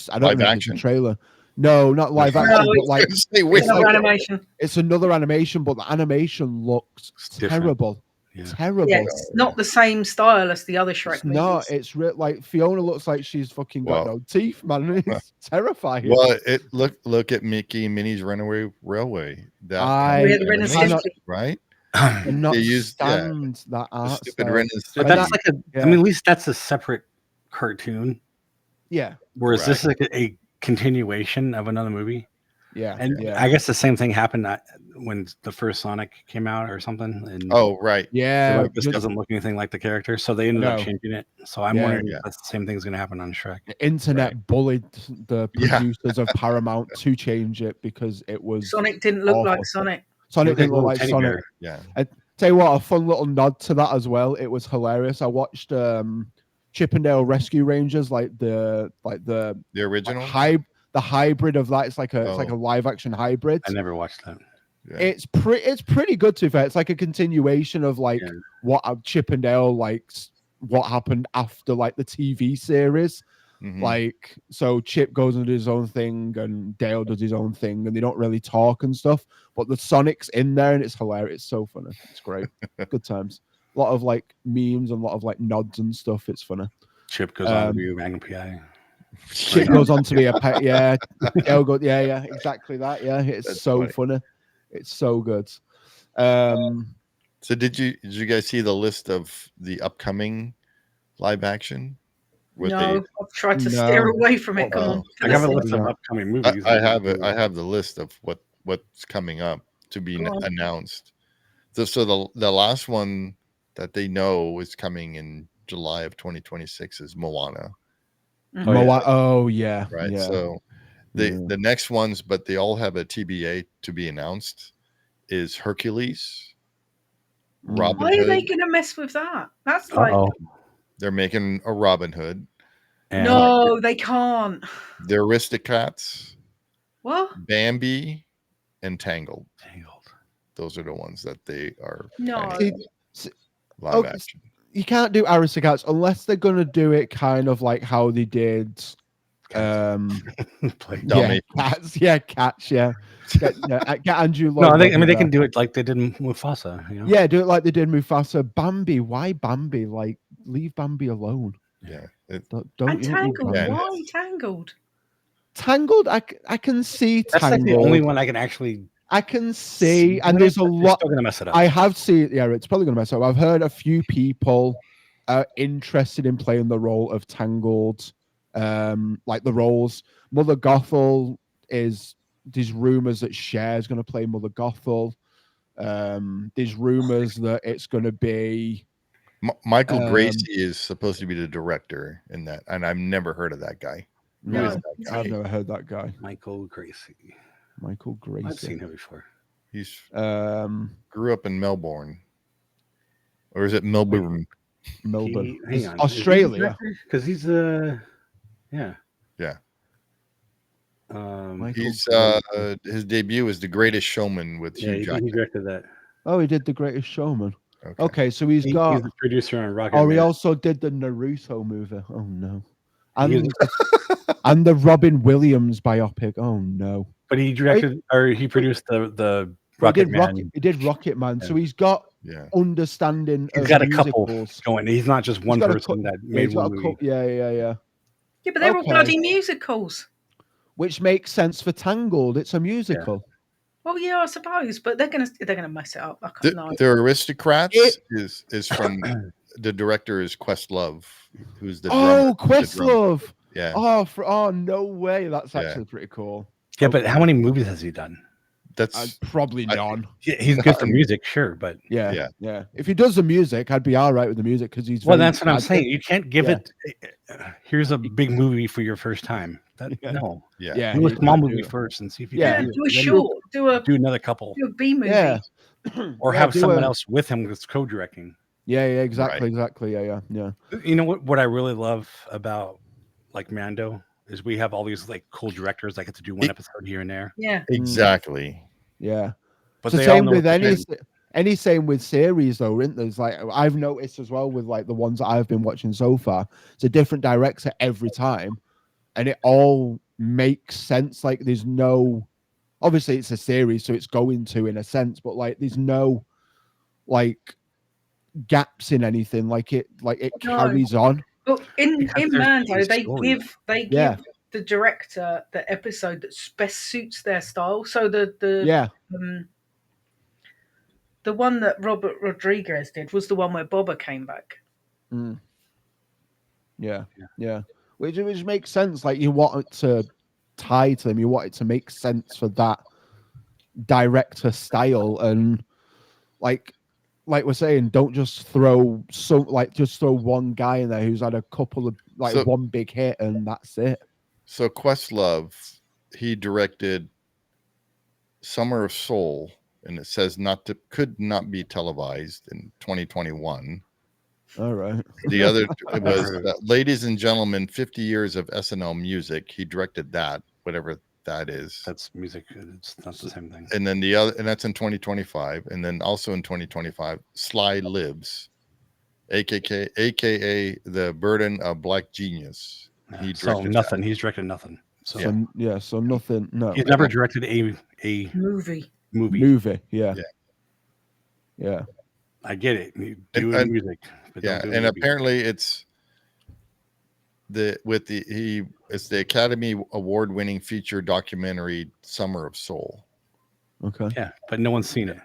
I don't Live know if it's action? a trailer. No, not live No, action, but it's- like Say, wait, It's another animation. it's another animation, but the animation looks It's different. terrible. Yeah. Terrible. Yeah, it's not the same style as the other Shrek It's not. movies. It's like Fiona looks like she's fucking got Well- no teeth, man. It's terrifying. well, look at Mickey and Minnie's Runaway Railway. That I We had Ren and cannot- Stimpy. right? cannot They used- stand that The art stupid style. Ren and But And that's Stimpy. like a. yeah. I mean, at least that's a separate cartoon. Yeah, Whereas Right. this is like a continuation of another movie. yeah, And yeah. I guess the same thing happened when the first Sonic came out or something. And Oh, right. Yeah, they're like, this just- doesn't look anything like the character, so they ended up No. changing it. So I'm Yeah. wondering Yeah. if that's the same thing's going to happen on Shrek. the internet bullied the Yeah. producers of Paramount to change it because it was Sonic didn't look awful. like Sonic. Sonic Look like didn't look little like teddy Sonic. bear. Yeah. Tell you what, a fun little nod to that as well. It was hilarious. I watched Chippendale Rescue Rangers, like the The original. the hybrid of that. It's like a live action hybrid. I never watched that. Yeah. It's pretty good to be fair. It's like a continuation of like Yeah. what Chippendale likes, what happened after like the TV series. Mhm. Like, so Chip goes and does his own thing and Dale does his own thing and they don't really talk and stuff, but the Sonic's in there and it's hilarious. It's so funny. It's great. Good times. A lot of like memes and a lot of like nods and stuff. It's funny. Chip goes on to be a Magnum PI. Chip goes on to be a pet. Yeah. Dale goes, yeah, exactly that. Yeah. It's That's so funny. funny. It's so good. So did you guys see the list of the upcoming live action? What No, I've tried to No. steer away from it. Come Oh. on. I have a Listen. list of Yeah. upcoming movies. I have it. I have the list of what's coming up to be Go on. announced. So the last one that they know is coming in July of 2026 is Moana, Oh yeah. right? Yeah. So Yeah. the next ones, but they all have a TBA to be announced, is Hercules, Robin Why are they Hood. going to mess with that? That's like, Oh, They're making a Robin Hood. and no, they can't. The Aristocats, What? Bambi, and Tangled. Tangled. Those are the ones that they are No. planning live Oh, action. You can't do Aristocats unless they're gonna do it kind of like how they did Play- Dalmatians. Cats, yeah. Get Andrew No, Lloyd I mean they Webber. can do it like they did in Mufasa. You know? Yeah, do it like they did Mufasa. Bambi, why Bambi? Like, leave Bambi alone. Yeah. Don't And you don't need Tangled. Bambi. Yeah. Why Tangled? Tangled, I can see That's like Tangled. the only one I can actually I can see, and but there's a they're lot. Still gonna mess it up. I have seen, yeah, it's probably going to mess up. I've heard a few people are interested in playing the role of Tangled, like the roles. Mother Gothel there's rumors that Cher's going to play Mother Gothel. There's rumors that it's going to be. Michael Gracie is supposed to be the director in that, and I've never heard of that guy. Who No. is that guy? I've never heard that guy. Michael Gracie. Michael Gracie. I've seen him before. He's Um, grew up in Melbourne, or is it Melbourne? Melbourne. Hang It's on. Australia. Because he's yeah. Yeah. Michael He's Gracie. his debut is The Greatest Showman with Yeah, Hugh he Jackman. directed that. Oh, he did The Greatest Showman. Okay. Okay, so he's got. He's the producer on Rocket Oh, he Man. also did the Naruto movie. Oh no. He And and the Robin Williams biopic. Oh no. But he directed or he produced the He Rocket did Man. He did Rocket Man. Yeah. So he's got Yeah. understanding He's of got a couple musicals. going. He's not just one He's got a person cou- that Yeah, made he's got one a movie. couple. Yeah. Yeah, but they're all Okay. bloody musicals. Which makes sense for Tangled. It's a musical. Well, yeah, I suppose, but they're gonna mess it up. I can't know. The Aristocrats It- is from the director is Questlove, who's the Oh, drummer. the drummer. Questlove. Yeah. Oh, no way. That's Yeah. actually pretty cool. Yeah, but how many movies has he done? That's Probably I- none. Yeah, he's good for music, sure, but Yeah, Yeah. If he does the music, I'd be all right with the music because he's. well, very that's what I'm bad. saying. You can't give Yeah. it. Here's a big movie for your first time. Yeah. No, yeah. Yeah, do a he small can't do movie it. first and see if you Yeah. can Do a do it. Then short, do another couple, do a B movie. Yeah. or Yeah, have do someone a- else with him that's co-directing. Yeah, exactly, Right. exactly. Yeah. You know what I really love about like Mando is we have all these like cool directors that get to do one episode here and there. Yeah. Exactly. Yeah. But So they all same know with what they're doing. any same with series though, isn't there? There's like I've noticed as well with like the ones that I've been watching so far. It's a different director every time, and it all makes sense. Like there's no, obviously it's a series, so it's going to in a sense, but like there's no like gaps in anything. Like it No. carries on. But in There's Mando, these they stories. give the director the episode that best suits their style. So Yeah. the one that Robert Rodriguez did was the one where Boba came back. Mm. Yeah. Which makes sense. Like you want it to tie to them, you want it to make sense for that director style, and like we're saying, don't just throw just throw one guy in there who's had a couple of one big hit and that's it. So Questlove, he directed Summer of Soul, and it says could not be televised in 2021. All right. The other was Ladies and Gentlemen, 50 Years of SNL Music. He directed that, whatever that is. That's music. It's not the same thing. And then the other, and that's in 2025. And then also in 2025, Sly Lives, aka The Burden of Black Genius. He directed nothing. He's directed nothing. So so nothing. No, he's never directed a movie. Yeah. I get it. You do music, but don't do and apparently it's the Academy Award winning feature documentary Summer of Soul. Okay. Yeah, but no one's seen it.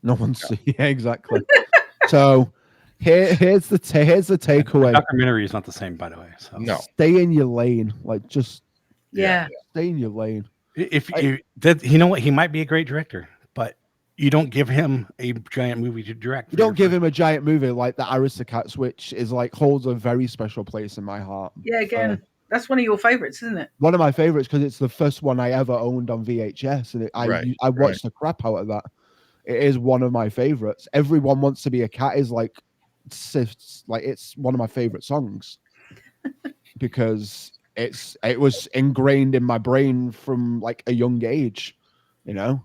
No one's seen. Yeah, exactly. So here's the takeaway. The documentary is not the same, by the way. So no, stay in your lane. Like just stay in your lane. You know what, he might be a great director, but you don't give him a giant movie to direct. You don't give him a giant movie like The Aristocats, which is like holds a very special place in my heart. Yeah, again, that's one of your favorites, isn't it? One of my favorites because it's the first one I ever owned on VHS, and I watched the crap out of that. It is one of my favorites. Everyone Wants to Be a Cat is like it's one of my favorite songs because it was ingrained in my brain from like a young age, you know.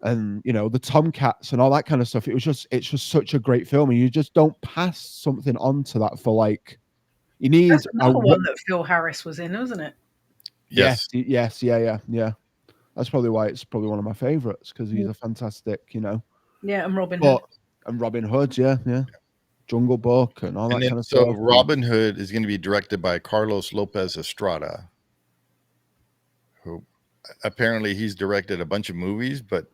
And you know the Tomcats and all that kind of stuff. It's just such a great film, and you just don't pass something onto that for like. You need That's another one that Phil Harris was in, wasn't it? Yes. Yeah. That's probably why it's probably one of my favorites because he's a fantastic, you know. Yeah, and Robin Hood. And Robin Hood, yeah. Jungle Book and all that kind of stuff. So Robin Hood is going to be directed by Carlos Lopez Estrada, who apparently he's directed a bunch of movies, but.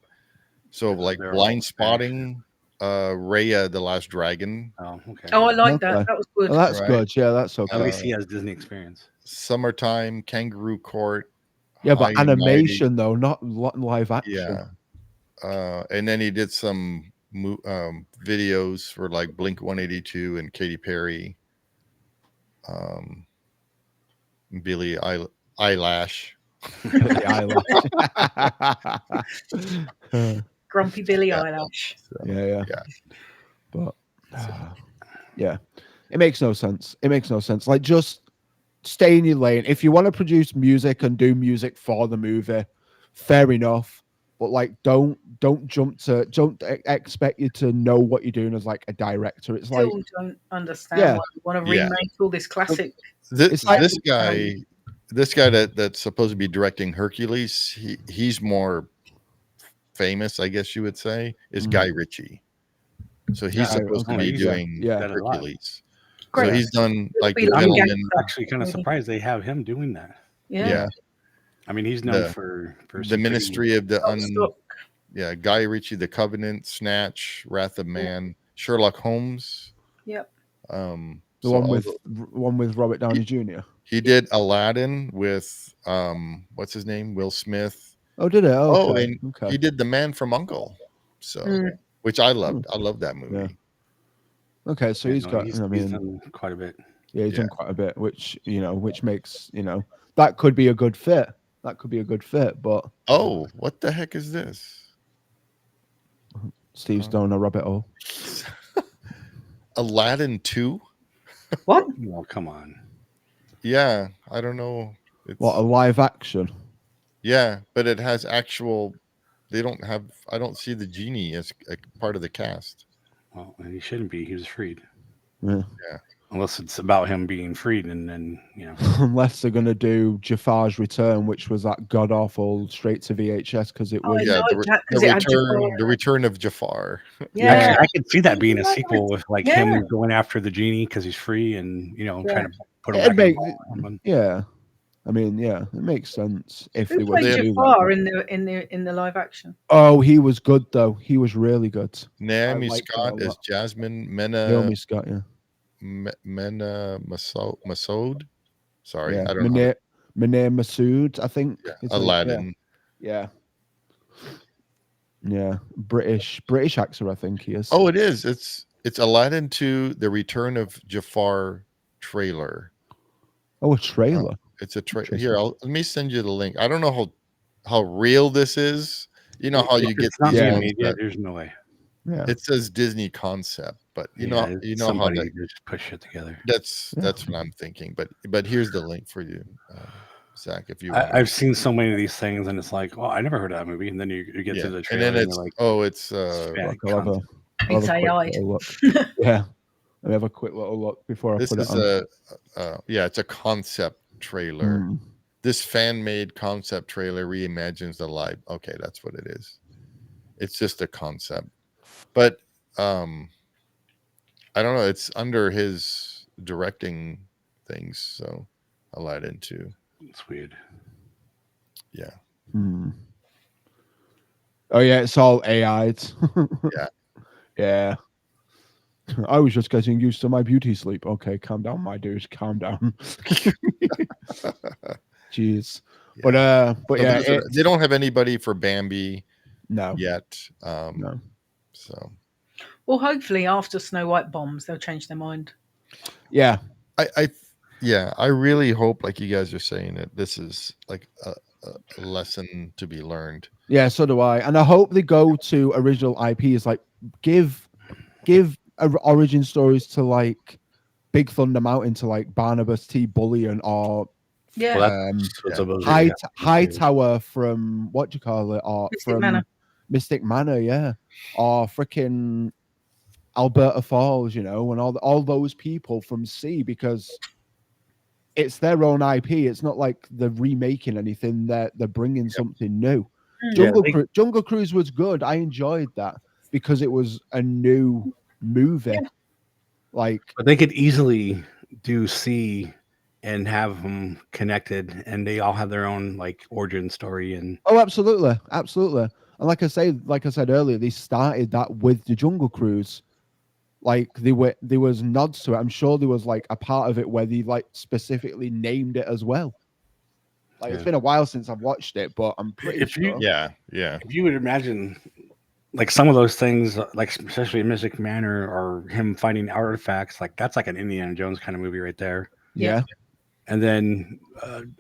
So like Blind Spotting, Raya the Last Dragon. Oh, okay. Oh, I like that. That was good. Well, that's good. Yeah, that's okay. At least he has Disney experience. Summertime, Kangaroo Court. Yeah, but animation though, not live action. Yeah. And then he did some videos for like Blink 182 and Katy Perry. Billie Eyelash. Grumpy Billie Eyelash. Yeah. But yeah, it makes no sense. Like just stay in your lane. If you want to produce music and do music for the movie, fair enough. But like, don't expect you to know what you're doing as like a director. It's Still like don't understand why you want to remake all this classic. This guy that's supposed to be directing Hercules, he's more famous, I guess you would say, is Guy Ritchie. So he's supposed to be doing Hercules. Great. So he's done like The I'm Gentleman. actually kind of surprised they have him doing that. Yeah. I mean, he's known for the Ministry of the Guy Ritchie, The Covenant, Snatch, Wrath of Man, Sherlock Holmes. Yep. The one with Robert Downey Jr. He did Aladdin with what's his name? Will Smith. Oh, did it? Oh, okay. And he did The Man from U.N.C.L.E. So, which I loved. I love that movie. Yeah. Okay, so he's done quite a bit. Yeah, he's done quite a bit, which makes that could be a good fit. But what the heck is this? Steve's down a rabbit hole. Aladdin 2? What? Oh, come on. Yeah, I don't know. It's What, a live action? yeah, but it has actual. They don't have. I don't see the genie as a part of the cast. Well, and he shouldn't be. He was freed. Yeah. Unless it's about him being freed, and then Unless they're gonna do Jafar's Return, which was that god awful straight to VHS because it I was Yeah, like that because it had Jafar. the return of Jafar. Yeah. Actually, I could see that being a sequel with like Yeah. him going after the genie because he's free, and trying to put him It'd back in make, the ball. yeah. I mean, yeah, it makes sense if they Who were played to do Jafar that. in the live action? Oh, he was good though. He was really good. Naomi liked that a Scott as lot. Jasmine Naomi Scott, yeah. Mena Masood. Sorry, Yeah. I don't know. Munir Masood, I think. Yeah, is how you- Aladdin. Yeah. Yeah. British actor, I think he is. Oh, it is. It's Aladdin 2: The Return of Jafar trailer. Oh, a trailer. It's a trailer. Interesting. Here, let me send you the link. I don't know how real this is. You know how you get It's not these being ones made yet. that There's no way. Yeah. it says Disney concept, but you know how somebody that just push it together. that's what I'm thinking. But here's the link for you, Zach, if you want. I've seen so many of these things, and it's like, oh, I never heard of that movie. And then you get to the and trailer, then and it's you're like, it's Look, I'll have a It's quick AI. little look. Yeah. Let me have a quick little look before I this put it is on. it's a concept trailer. Mm. This fan-made concept trailer reimagines the live. Okay, that's what it is. It's just a concept, but I don't know. It's under his directing things, so Aladdin too. it's weird. Yeah, Hmm. Oh yeah, it's all AI'd. Yeah. Yeah. I was just getting used to my beauty sleep. Okay, calm down, my dude. Calm down. Jeez. But So yeah, they don't have anybody for Bambi no. yet. No. So Well, hopefully after Snow White bombs, they'll change their mind. Yeah. I really hope, like you guys are saying, that this is like a lesson to be learned. Yeah, so do I. And I hope they go to original IPs, like give origin stories to like Big Thunder Mountain, to like Barnabas T. Bullion, or Yeah. Well, Hightower from what do you call it, or Mystic from Manor. Mystic Manor, yeah, or freaking Alberta Falls, and all those people from C, because it's their own IP. It's not like they're remaking anything. They're bringing something new. Jungle Cruise was good. I enjoyed that because it was a new movie. Yeah. Like, but they could easily do C and have them connected, and they all have their own like origin story. And oh, absolutely. And like I said earlier, they started that with the Jungle Cruise. Like there was nods to it. I'm sure there was like a part of it where they like specifically named it as well. Like it's been a while since I've watched it, but I'm pretty sure. If you would imagine, like some of those things, like especially in Mystic Manor or him finding artifacts, like that's like an Indiana Jones kind of movie right there. Yeah. And then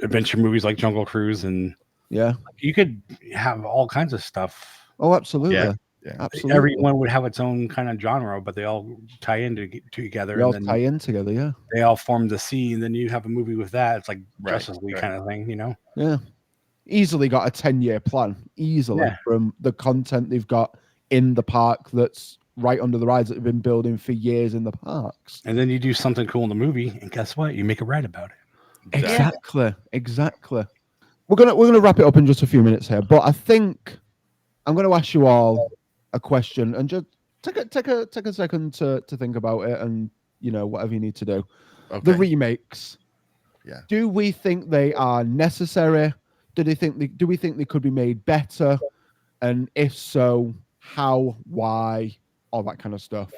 adventure movies like Jungle Cruise, and yeah, you could have all kinds of stuff. Oh, absolutely. Yeah. Absolutely. Everyone would have its own kind of genre, but they all tie in together. They all and then tie in together, yeah. They all form the C, and then you have a movie with that. It's like Justice League kind of thing, Yeah. Easily got a 10-year plan, easily, from the content they've got in the park that's right under the rides that have been building for years in the parks. And then you do something cool in the movie, and guess what? You make a ride about it. Exactly. We're gonna wrap it up in just a few minutes here, but I think I'm gonna ask you all a question, and just take a second to think about it, and whatever you need to do. Okay. The remakes. Yeah. Do we think they are necessary? Do we think they could be made better? And if so, how, why, all that kind of stuff.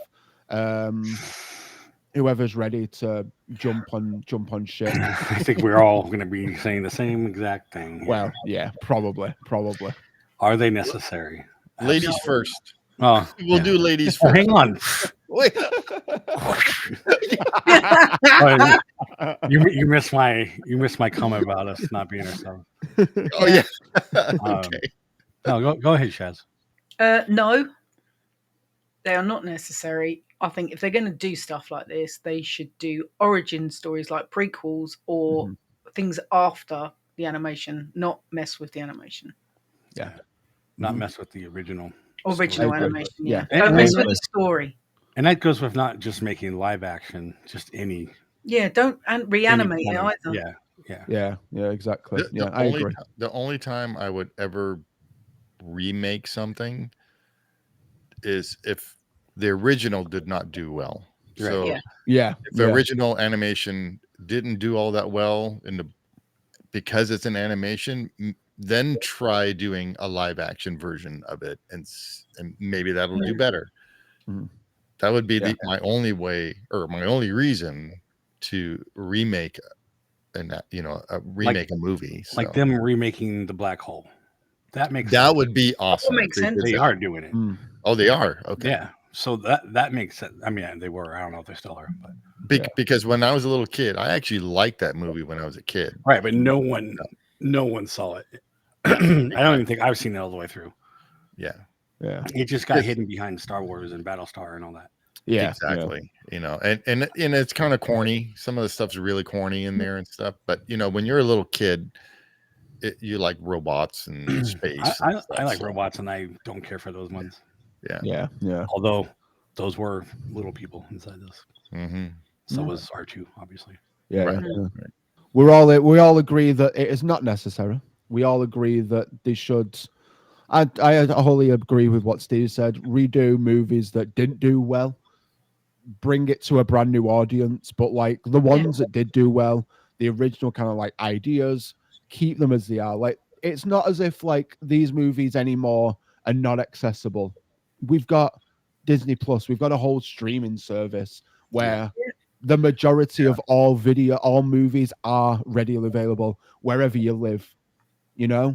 Whoever's ready to jump on shit. I think we're all going to be saying the same exact thing. Well, yeah, probably. Are they necessary? Ladies first. Oh, we'll do ladies first. Hang on. Wait. You missed my comment about us not being ourselves. Oh yeah. Okay. No, go ahead, Shaz. No, they are not necessary. I think if they're going to do stuff like this, they should do origin stories like prequels or things after the animation, not mess with the animation. Yeah. Not mess with the original Original story. animation, yeah. And- Don't and mess I- with the story. And that goes with not just making live action, just any. Yeah, don't reanimate it any form either. of- Yeah. Yeah, exactly. The I only agree. the only time I would ever remake something is if the original did not do well. Right. So Yeah. if the original animation didn't do all that well because it's an animation, then try doing a live action version of it, and maybe that'll do better. Mhm. That would be my only way, or my only reason to remake a movie. So. Like them remaking the Black Hole. That makes that sense. would be awesome. makes sense. They are doing it. Oh, they are. Okay. Yeah. So that makes sense. I mean, they were. I don't know if they still are, but Because when I was a little kid, I actually liked that movie when I was a kid. right. But no one saw it. I don't even think I've seen it all the way through. Yeah. It just got hidden behind Star Wars and Battlestar and all that. Yeah, exactly. You know, and it's kind of corny. Some of the stuff's really corny in there and stuff. But when you're a little kid, you like robots and space. I like robots, and I don't care for those ones. Yeah. Although those were little people inside this. Mm-hmm. So was R2, obviously. Yeah. Right. We all agree that it is not necessary. We all agree that they should. I wholly agree with what Steve said. Redo movies that didn't do well, bring it to a brand new audience, but like the ones that did do well, the original kind of like ideas, keep them as they are. Like it's not as if like these movies anymore are not accessible. We've got Disney Plus. We've got a whole streaming service where the majority of all movies are readily available wherever you live. Yeah.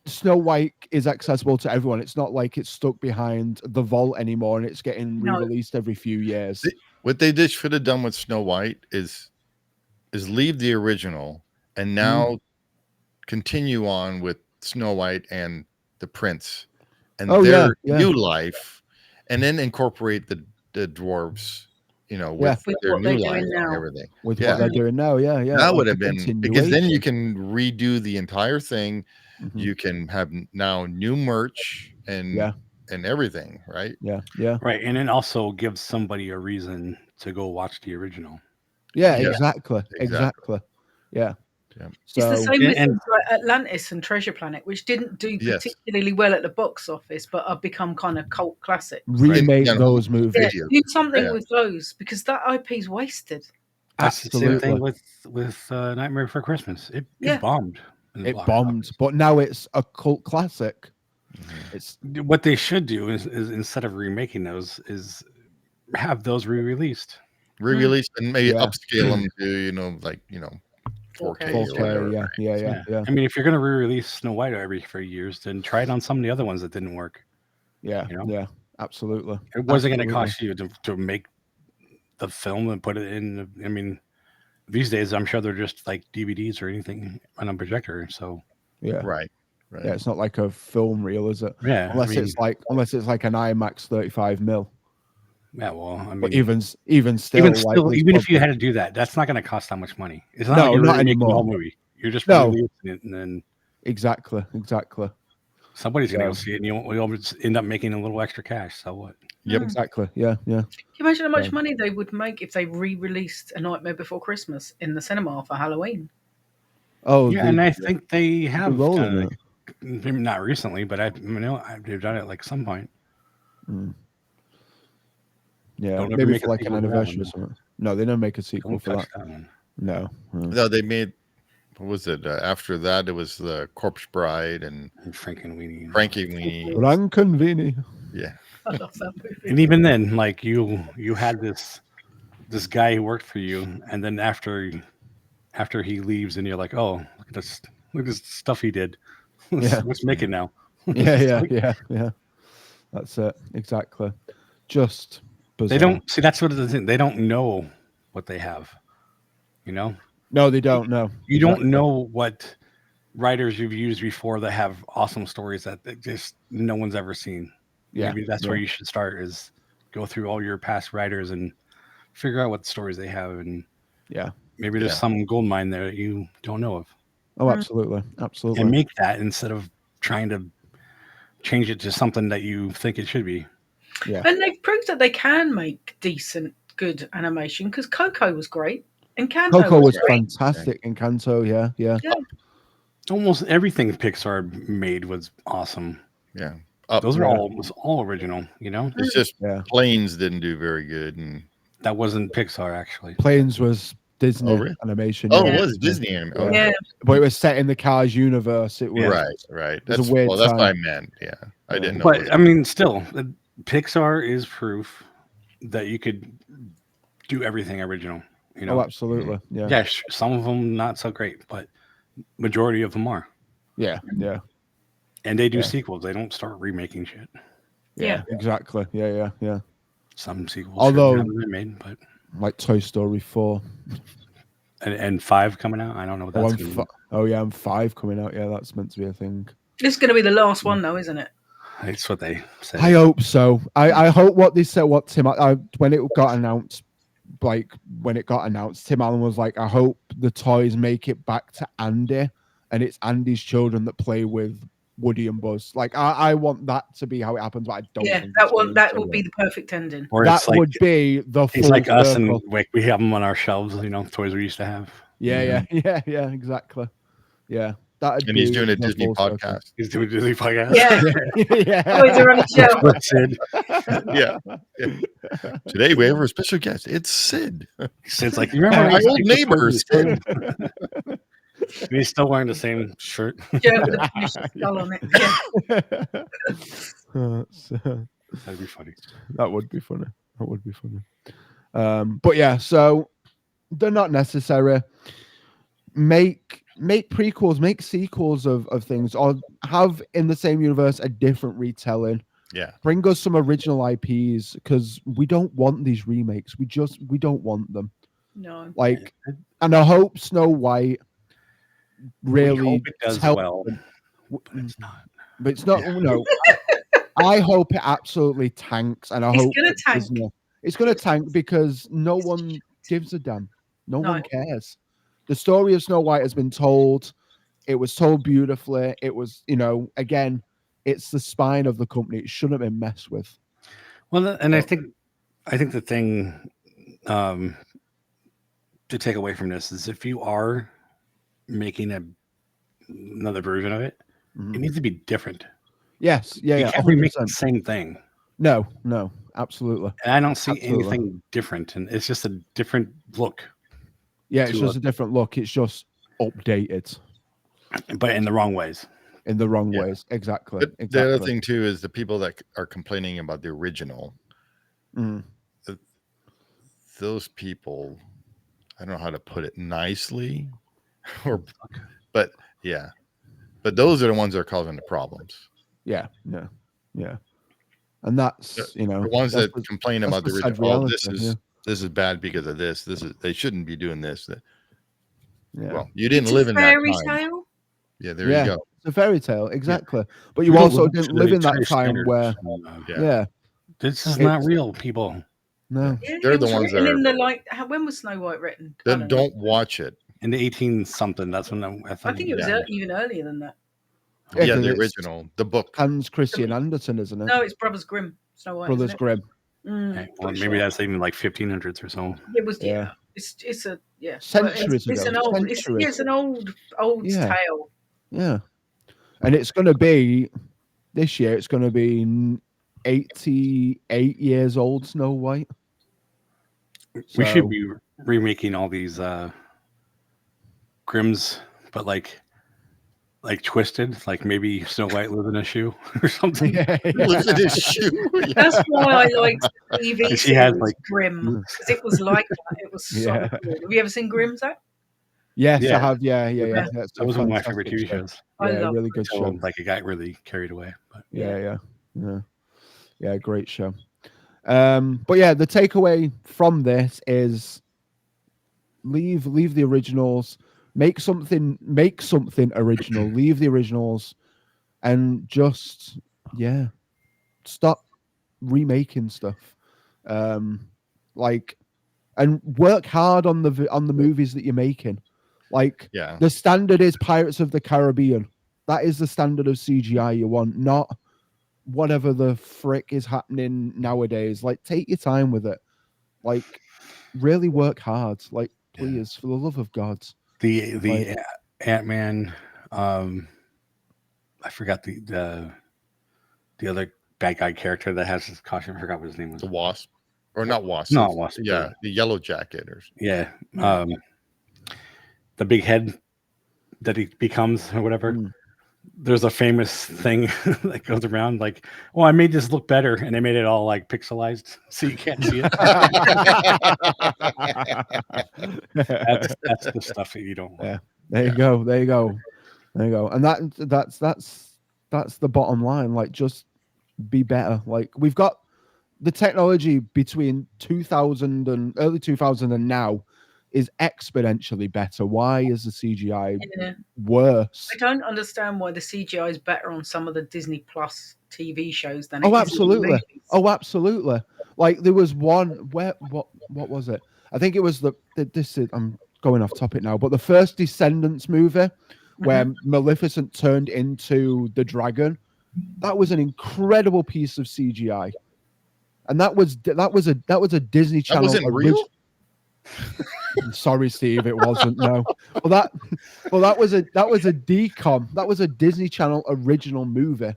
Snow White is accessible to everyone. It's not like it's stuck behind the vault anymore and it's getting re-released every few years. What they should have done with Snow White is leave the original and now continue on with Snow White and the Prince and their new life, and then incorporate the dwarves, with their new life and everything. With what they're doing now, that would have been, because then you can redo the entire thing. You can have now new merch and everything, right? Yeah. Right, and then also give somebody a reason to go watch the original. Yeah, exactly. Yeah. So, it's the same with things like Atlantis and Treasure Planet, which didn't do particularly well at the box office, but have become kind of cult classics. Remake those movies. Yeah, do something with those, because that IP is wasted. That's the same thing with Nightmare Before Christmas. It bombed. It bombed, but now it's a cult classic. It's what they should do is instead of remaking those, is have those re-released and maybe upscale them to 4K. Yeah. I mean, if you're going to re-release Snow White every 3 years, then try it on some of the other ones that didn't work. Yeah, absolutely. It wasn't going to cost you to make the film and put it in. I mean, these days I'm sure they're just like DVDs or anything on a projector. So right. Yeah, it's not like a film reel, is it? Yeah, unless it's like an IMAX 35mm. Yeah, well, I mean, but even still, even if you had to do that, that's not going to cost that much money. It's not not anymore. The whole movie. You're just releasing it, and then exactly. Somebody's going to go see it, and you'll end up making a little extra cash. So what? Yep, exactly. Yeah. Can you imagine how much money they would make if they re-released A Nightmare Before Christmas in the cinema for Halloween? Oh, yeah, and I think they have. Maybe not recently, but they've done it like some point. Yeah, maybe for like an anniversary or something. No, they don't make a sequel for that. No, they made. What was it? After that, it was the Corpse Bride and Frankenweenie. Frankenweenie. Yeah, I love that movie. And even then, like you had this guy who worked for you, and then after he leaves, and you're like, oh, look at this stuff he did. Let's make it now. Yeah. That's it. Exactly. Just bizarre. They don't see. That's what it is. They don't know what they have. No, they don't know. You don't know what writers you've used before that have awesome stories that just no one's ever seen. Yeah, maybe that's where you should start. Is go through all your past writers and figure out what stories they have, and Yeah. maybe there's some gold mine there that you don't know of. Oh, absolutely. Absolutely. And make that instead of trying to change it to something that you think it should be. Yeah. And they've proved that they can make decent, good animation, because Coco was great. And Kanto Coco was great. fantastic in Kanto. Yeah. Yeah. Almost everything Pixar made was awesome. Yeah. Those were all original, you know? It's just Planes didn't do very good. And that wasn't Pixar, actually. Planes was Disney really? animation. Oh, yeah. it was Disney animation. Yeah. But it was set in the Cars universe. It was right. It was a weird that's time. what I meant. Yeah. I didn't know. But I mean, still, Pixar is proof that you could do everything original. You know? Oh, absolutely. Yeah. Yeah, some of them not so great, but majority of them are. Yeah. Yeah. And they do sequels. They don't start remaking shit. Yeah. Exactly. Yeah. Yeah. Some sequels Although haven't been made, but like Toy Story 4 and 5 coming out. I don't know what that's going to be. Oh yeah, and 5 coming out. Yeah, that's meant to be a thing. It's going to be the last one, though, isn't it? That's what they said. I hope so. I hope what they said. What Tim? When it got announced, Tim Allen was like, "I hope the toys make it back to Andy, and it's Andy's children that play with Woody and Buzz." Like, I want that to be how it happens, but I don't. Yeah, think that would be the perfect ending. Or that would be the. It's like us, and like we have them on our shelves. You know, toys we used to have. Yeah, exactly. Yeah. And he's doing a Disney podcast. He's doing a Disney podcast. Yeah. Always a running show. Sid. Yeah. Today we have a special guest. It's Sid. Sid's like, you remember my old neighbor, Sid. He's still wearing the same shirt. Yeah, with a finished skull on it. That'd be funny. That would be funny. But yeah, so they're not necessary. Make prequels, make sequels of things, or have in the same universe a different retelling. Yeah. Bring us some original IPs, because we don't want these remakes. We don't want them. No. Like, and I hope Snow White really hope it does well, but it's not. But it's not. No. I hope it absolutely tanks, and I hope it's gonna tank because no one gives a damn. No one cares. The story of Snow White has been told. It was told beautifully. It was, again, it's the spine of the company. It shouldn't have been messed with. Well, and I think the thing to take away from this is if you are making another version of it, it needs to be different. Yes, yeah, you can't remake the same thing. No, absolutely. And I don't see anything different, and it's just a different look. Yeah, it's just a different look. It's just updated, but in the wrong ways. In the wrong ways, exactly. The other thing too is the people that are complaining about the original. Those people, I don't know how to put it nicely, but those are the ones that are causing the problems. Yeah. And that's the ones that complain about the original. Reality, this is bad because of this. They shouldn't be doing this. Yeah. Well, you didn't live in that time. Fairy tale. Yeah, there you go. It's a fairy tale, exactly. Yeah. But you also didn't live in that time where. This is not real, people. No, they're the ones that are. When was Snow White written? Then don't watch it. In the 18 something. That's when I think it was even earlier than that. Yeah, the original, the book. Hans Christian Andersen, isn't it? No, it's Brothers Grimm. Snow White. Brothers Grimm. Well, maybe that's even like 1500s or so. It was. Yeah. It's a centuries it's ago. It's an old tale. Yeah, and it's going to be this year. It's going to be 88 years old. Snow White. We should be remaking all these Grimms, but like twisted, like maybe Snow White lives in a shoe or something. Lives in his shoe. That's why I liked TV. She has like Grimm, because it was like that. It was so good. Have you ever seen Grimm, Zach? Yes, I have. Yeah. That was one of my favorite TV shows. Yeah, really good show. Like it got really carried away. But yeah, great show. But yeah, the takeaway from this is leave the originals. Make something original. Leave the originals, and just stop remaking stuff. Like, and work hard on the movies that you're making. Like, Yeah. the standard is Pirates of the Caribbean. That is the standard of CGI you want, not whatever the frick is happening nowadays. Like, take your time with it. Like, really work hard. Like, please, for the love of God. The Ant-Man, I forgot the other bad guy character that has his costume. I forgot what his name was. The Wasp, or not Wasp? Not Wasp. Yeah, the Yellow Jacket, or yeah. The big head that he becomes or whatever. There's a famous thing that goes around like, "Oh, I made this look better," and they made it all like pixelized, so you can't see it. That's the stuff that you don't want. Yeah. There you go. And that's the bottom line. Like, just be better. Like, we've got the technology between 2000 and early 2000 and now is exponentially better. Why is the CGI worse? I don't understand why the CGI is better on some of the Disney Plus TV shows than absolutely. Absolutely. Like, there was one where what was it? I think it was I'm going off topic now, but the first Descendants movie where Maleficent turned into the dragon, that was an incredible piece of CGI. And that was a Disney Channel. That wasn't real? Sorry, Steve, it wasn't. No. That was a DCOM. That was a Disney Channel original movie.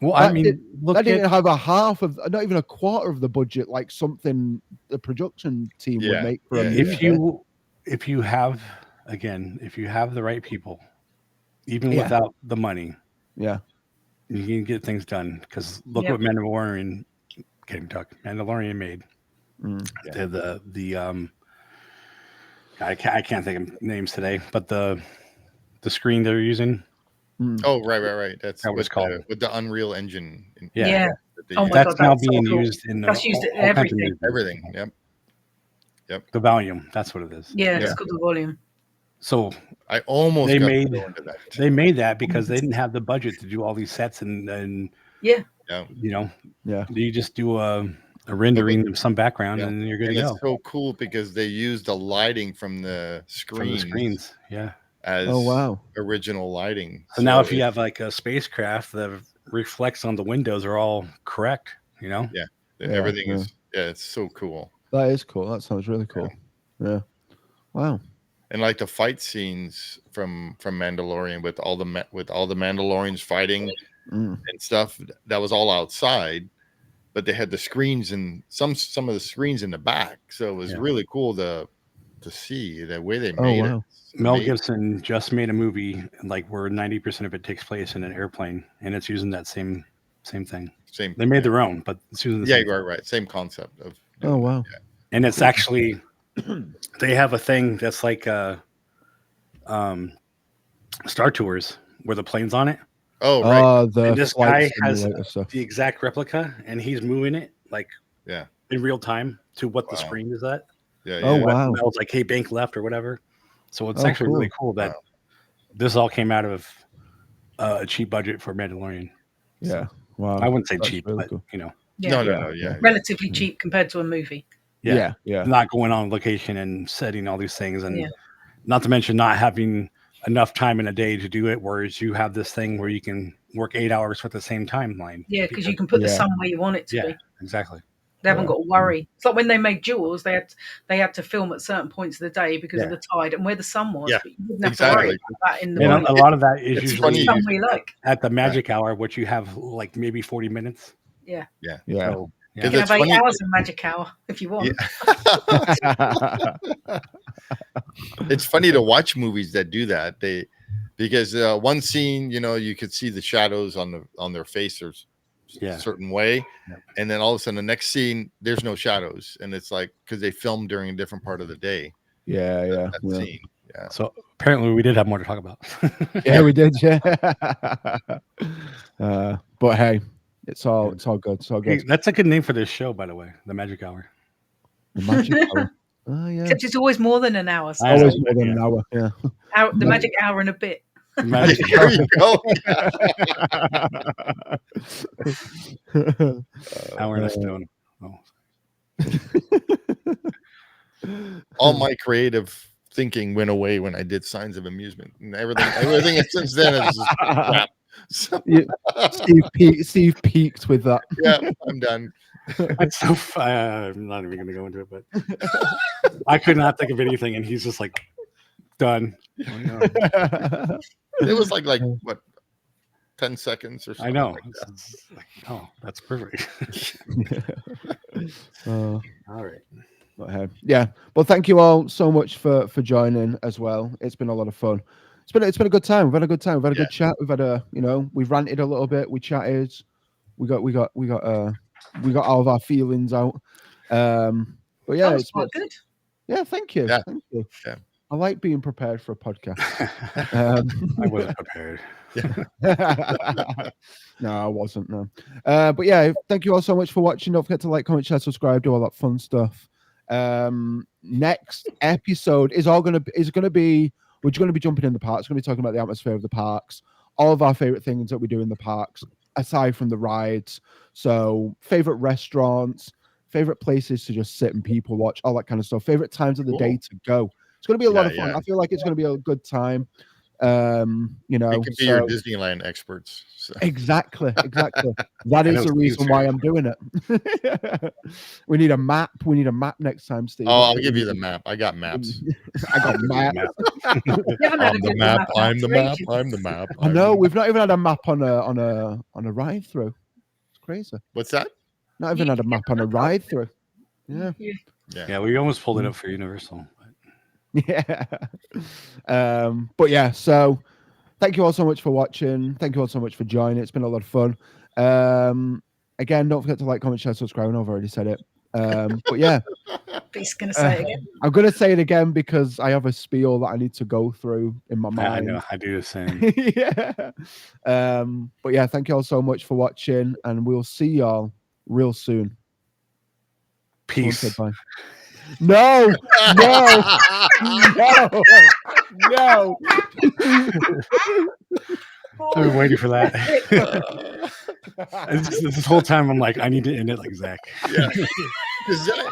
Well, that didn't have a half of, not even a quarter of the budget like something the production team would make for a movie. If you have the right people, even without the money, you can get things done. Because look what Mandalorian made. I can't think of names today, but the screen they're using. Oh, right. That's what it's called, with the Unreal Engine. Yeah. That's now being used in everything. Everything. Yep. The volume. That's what it is. Yeah, it's called the volume. So I almost they made that because they didn't have the budget to do all these sets and you just do a rendering of some background and you're good to go. It's so cool because they use the lighting from the screens. As original lighting. So now if you have like a spacecraft, the reflects on the windows are all correct, everything is it's so cool. That is cool. That sounds really cool. Yeah. Wow. And like the fight scenes from Mandalorian with all the Mandalorians fighting and stuff, that was all outside, but they had the screens and some of the screens in the back, so it was really cool to see the way they made it. Mel Gibson just made a movie like where 90% of it takes place in an airplane, and it's using that same thing. They made their own, but it's using the same right. Same concept of. Oh wow! And it's actually they have a thing that's like Star Tours where the plane's on it. Oh right. And this guy has the exact replica, and he's moving it like in real time to what the screen is at. Yeah. Oh wow! It's like, hey, bank left or whatever. So it's actually really cool that this all came out of a cheap budget for Mandalorian. Yeah. Wow. I wouldn't say cheap, really but cool. No. Relatively cheap compared to a movie. Yeah. Not going on location and setting all these things, and not to mention not having enough time in a day to do it, whereas you have this thing where you can work 8 hours with the same timeline. Yeah, because you can put the sun where you want it to be. Exactly. They haven't got to worry. It's like when they made Jaws, they had to film at certain points of the day because of the tide and where the sun was. Yeah, but you didn't have to worry about that in the morning. A lot of that is usually at the magic hour, which you have like maybe 40 minutes. Yeah. So, you can have 8 hours in magic hour if you want. It's funny to watch movies that do that. Because one scene, you could see the shadows on their faces. A certain way, and then all of a sudden the next scene there's no shadows, and it's like because they filmed during a different part of the day. That scene. So apparently we did have more to talk about. We did. But hey, it's all good. It's all good. Hey, that's a good name for this show, by the way, the Magic Hour. The Magic Hour. Oh yeah. Except it's always more than an hour. So always more than an hour. Yeah. The magic hour and a bit. There you go. Hour and a stone. All my creative thinking went away when I did Signs of Amusement, and everything since then is just crap. So, Steve peaked with that. yeah, I'm done. That's so. I'm not even going to go into it, but I could not think of anything, and he's just like done. Oh, no. It was like what, 10 seconds or something. I know. Like that. It's like, oh, that's perfect. All right. Yeah. Well, thank you all so much for joining as well. It's been a lot of fun. It's been a good time. We've had a good time. We've had a good chat. We've had we've ranted a little bit. We chatted. We got all of our feelings out. But yeah, it's quite good. Yeah, thank you. Yeah. Thank you. Yeah. I like being prepared for a podcast. I wasn't prepared. No, I wasn't. No. But yeah, thank you all so much for watching. Don't forget to like, comment, share, subscribe, do all that fun stuff. Next episode is going to be we're going to be jumping in the parks. We're going to be talking about the atmosphere of the parks, all of our favorite things that we do in the parks, aside from the rides. So favorite restaurants, favorite places to just sit and people watch, all that kind of stuff. Favorite times of the day to go. It's going to be a lot of fun. I feel like it's going to be a good time. We can be your Disneyland experts. So. Exactly. That is the reason why I'm doing it. We need a map. We need a map next time, Steve. Oh, I'll give you the map. I got maps. I got maps. I'm the map. I'm the map. I'm the map. I know. We've not even had a map on a ride through. It's crazy. What's that? Not even had a map on a ride through. Yeah. We almost pulled it up for Universal. Yeah. But yeah, so thank you all so much for watching. Thank you all so much for joining. It's been a lot of fun. Again, don't forget to like, comment, share, subscribe. I've already said it. But yeah. He's going to say it again. I'm going to say it again because I have a spiel that I need to go through in my mind. I know. I do the same. Yeah. But yeah, thank you all so much for watching, and we'll see y'all real soon. Peace. Bye. No. I've been waiting for that. This whole time I'm like, I need to end it like Zach. Yeah.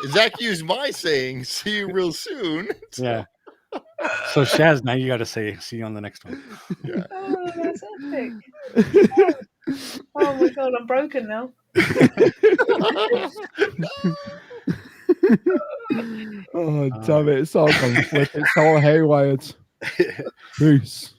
Zach used my saying, see you real soon. Yeah. So Shaz, now you got to say, see you on the next one. Yeah. Oh, that's epic. Oh my God, I'm broken now. Oh, damn it. It's all conflict. It's all haywired. Peace.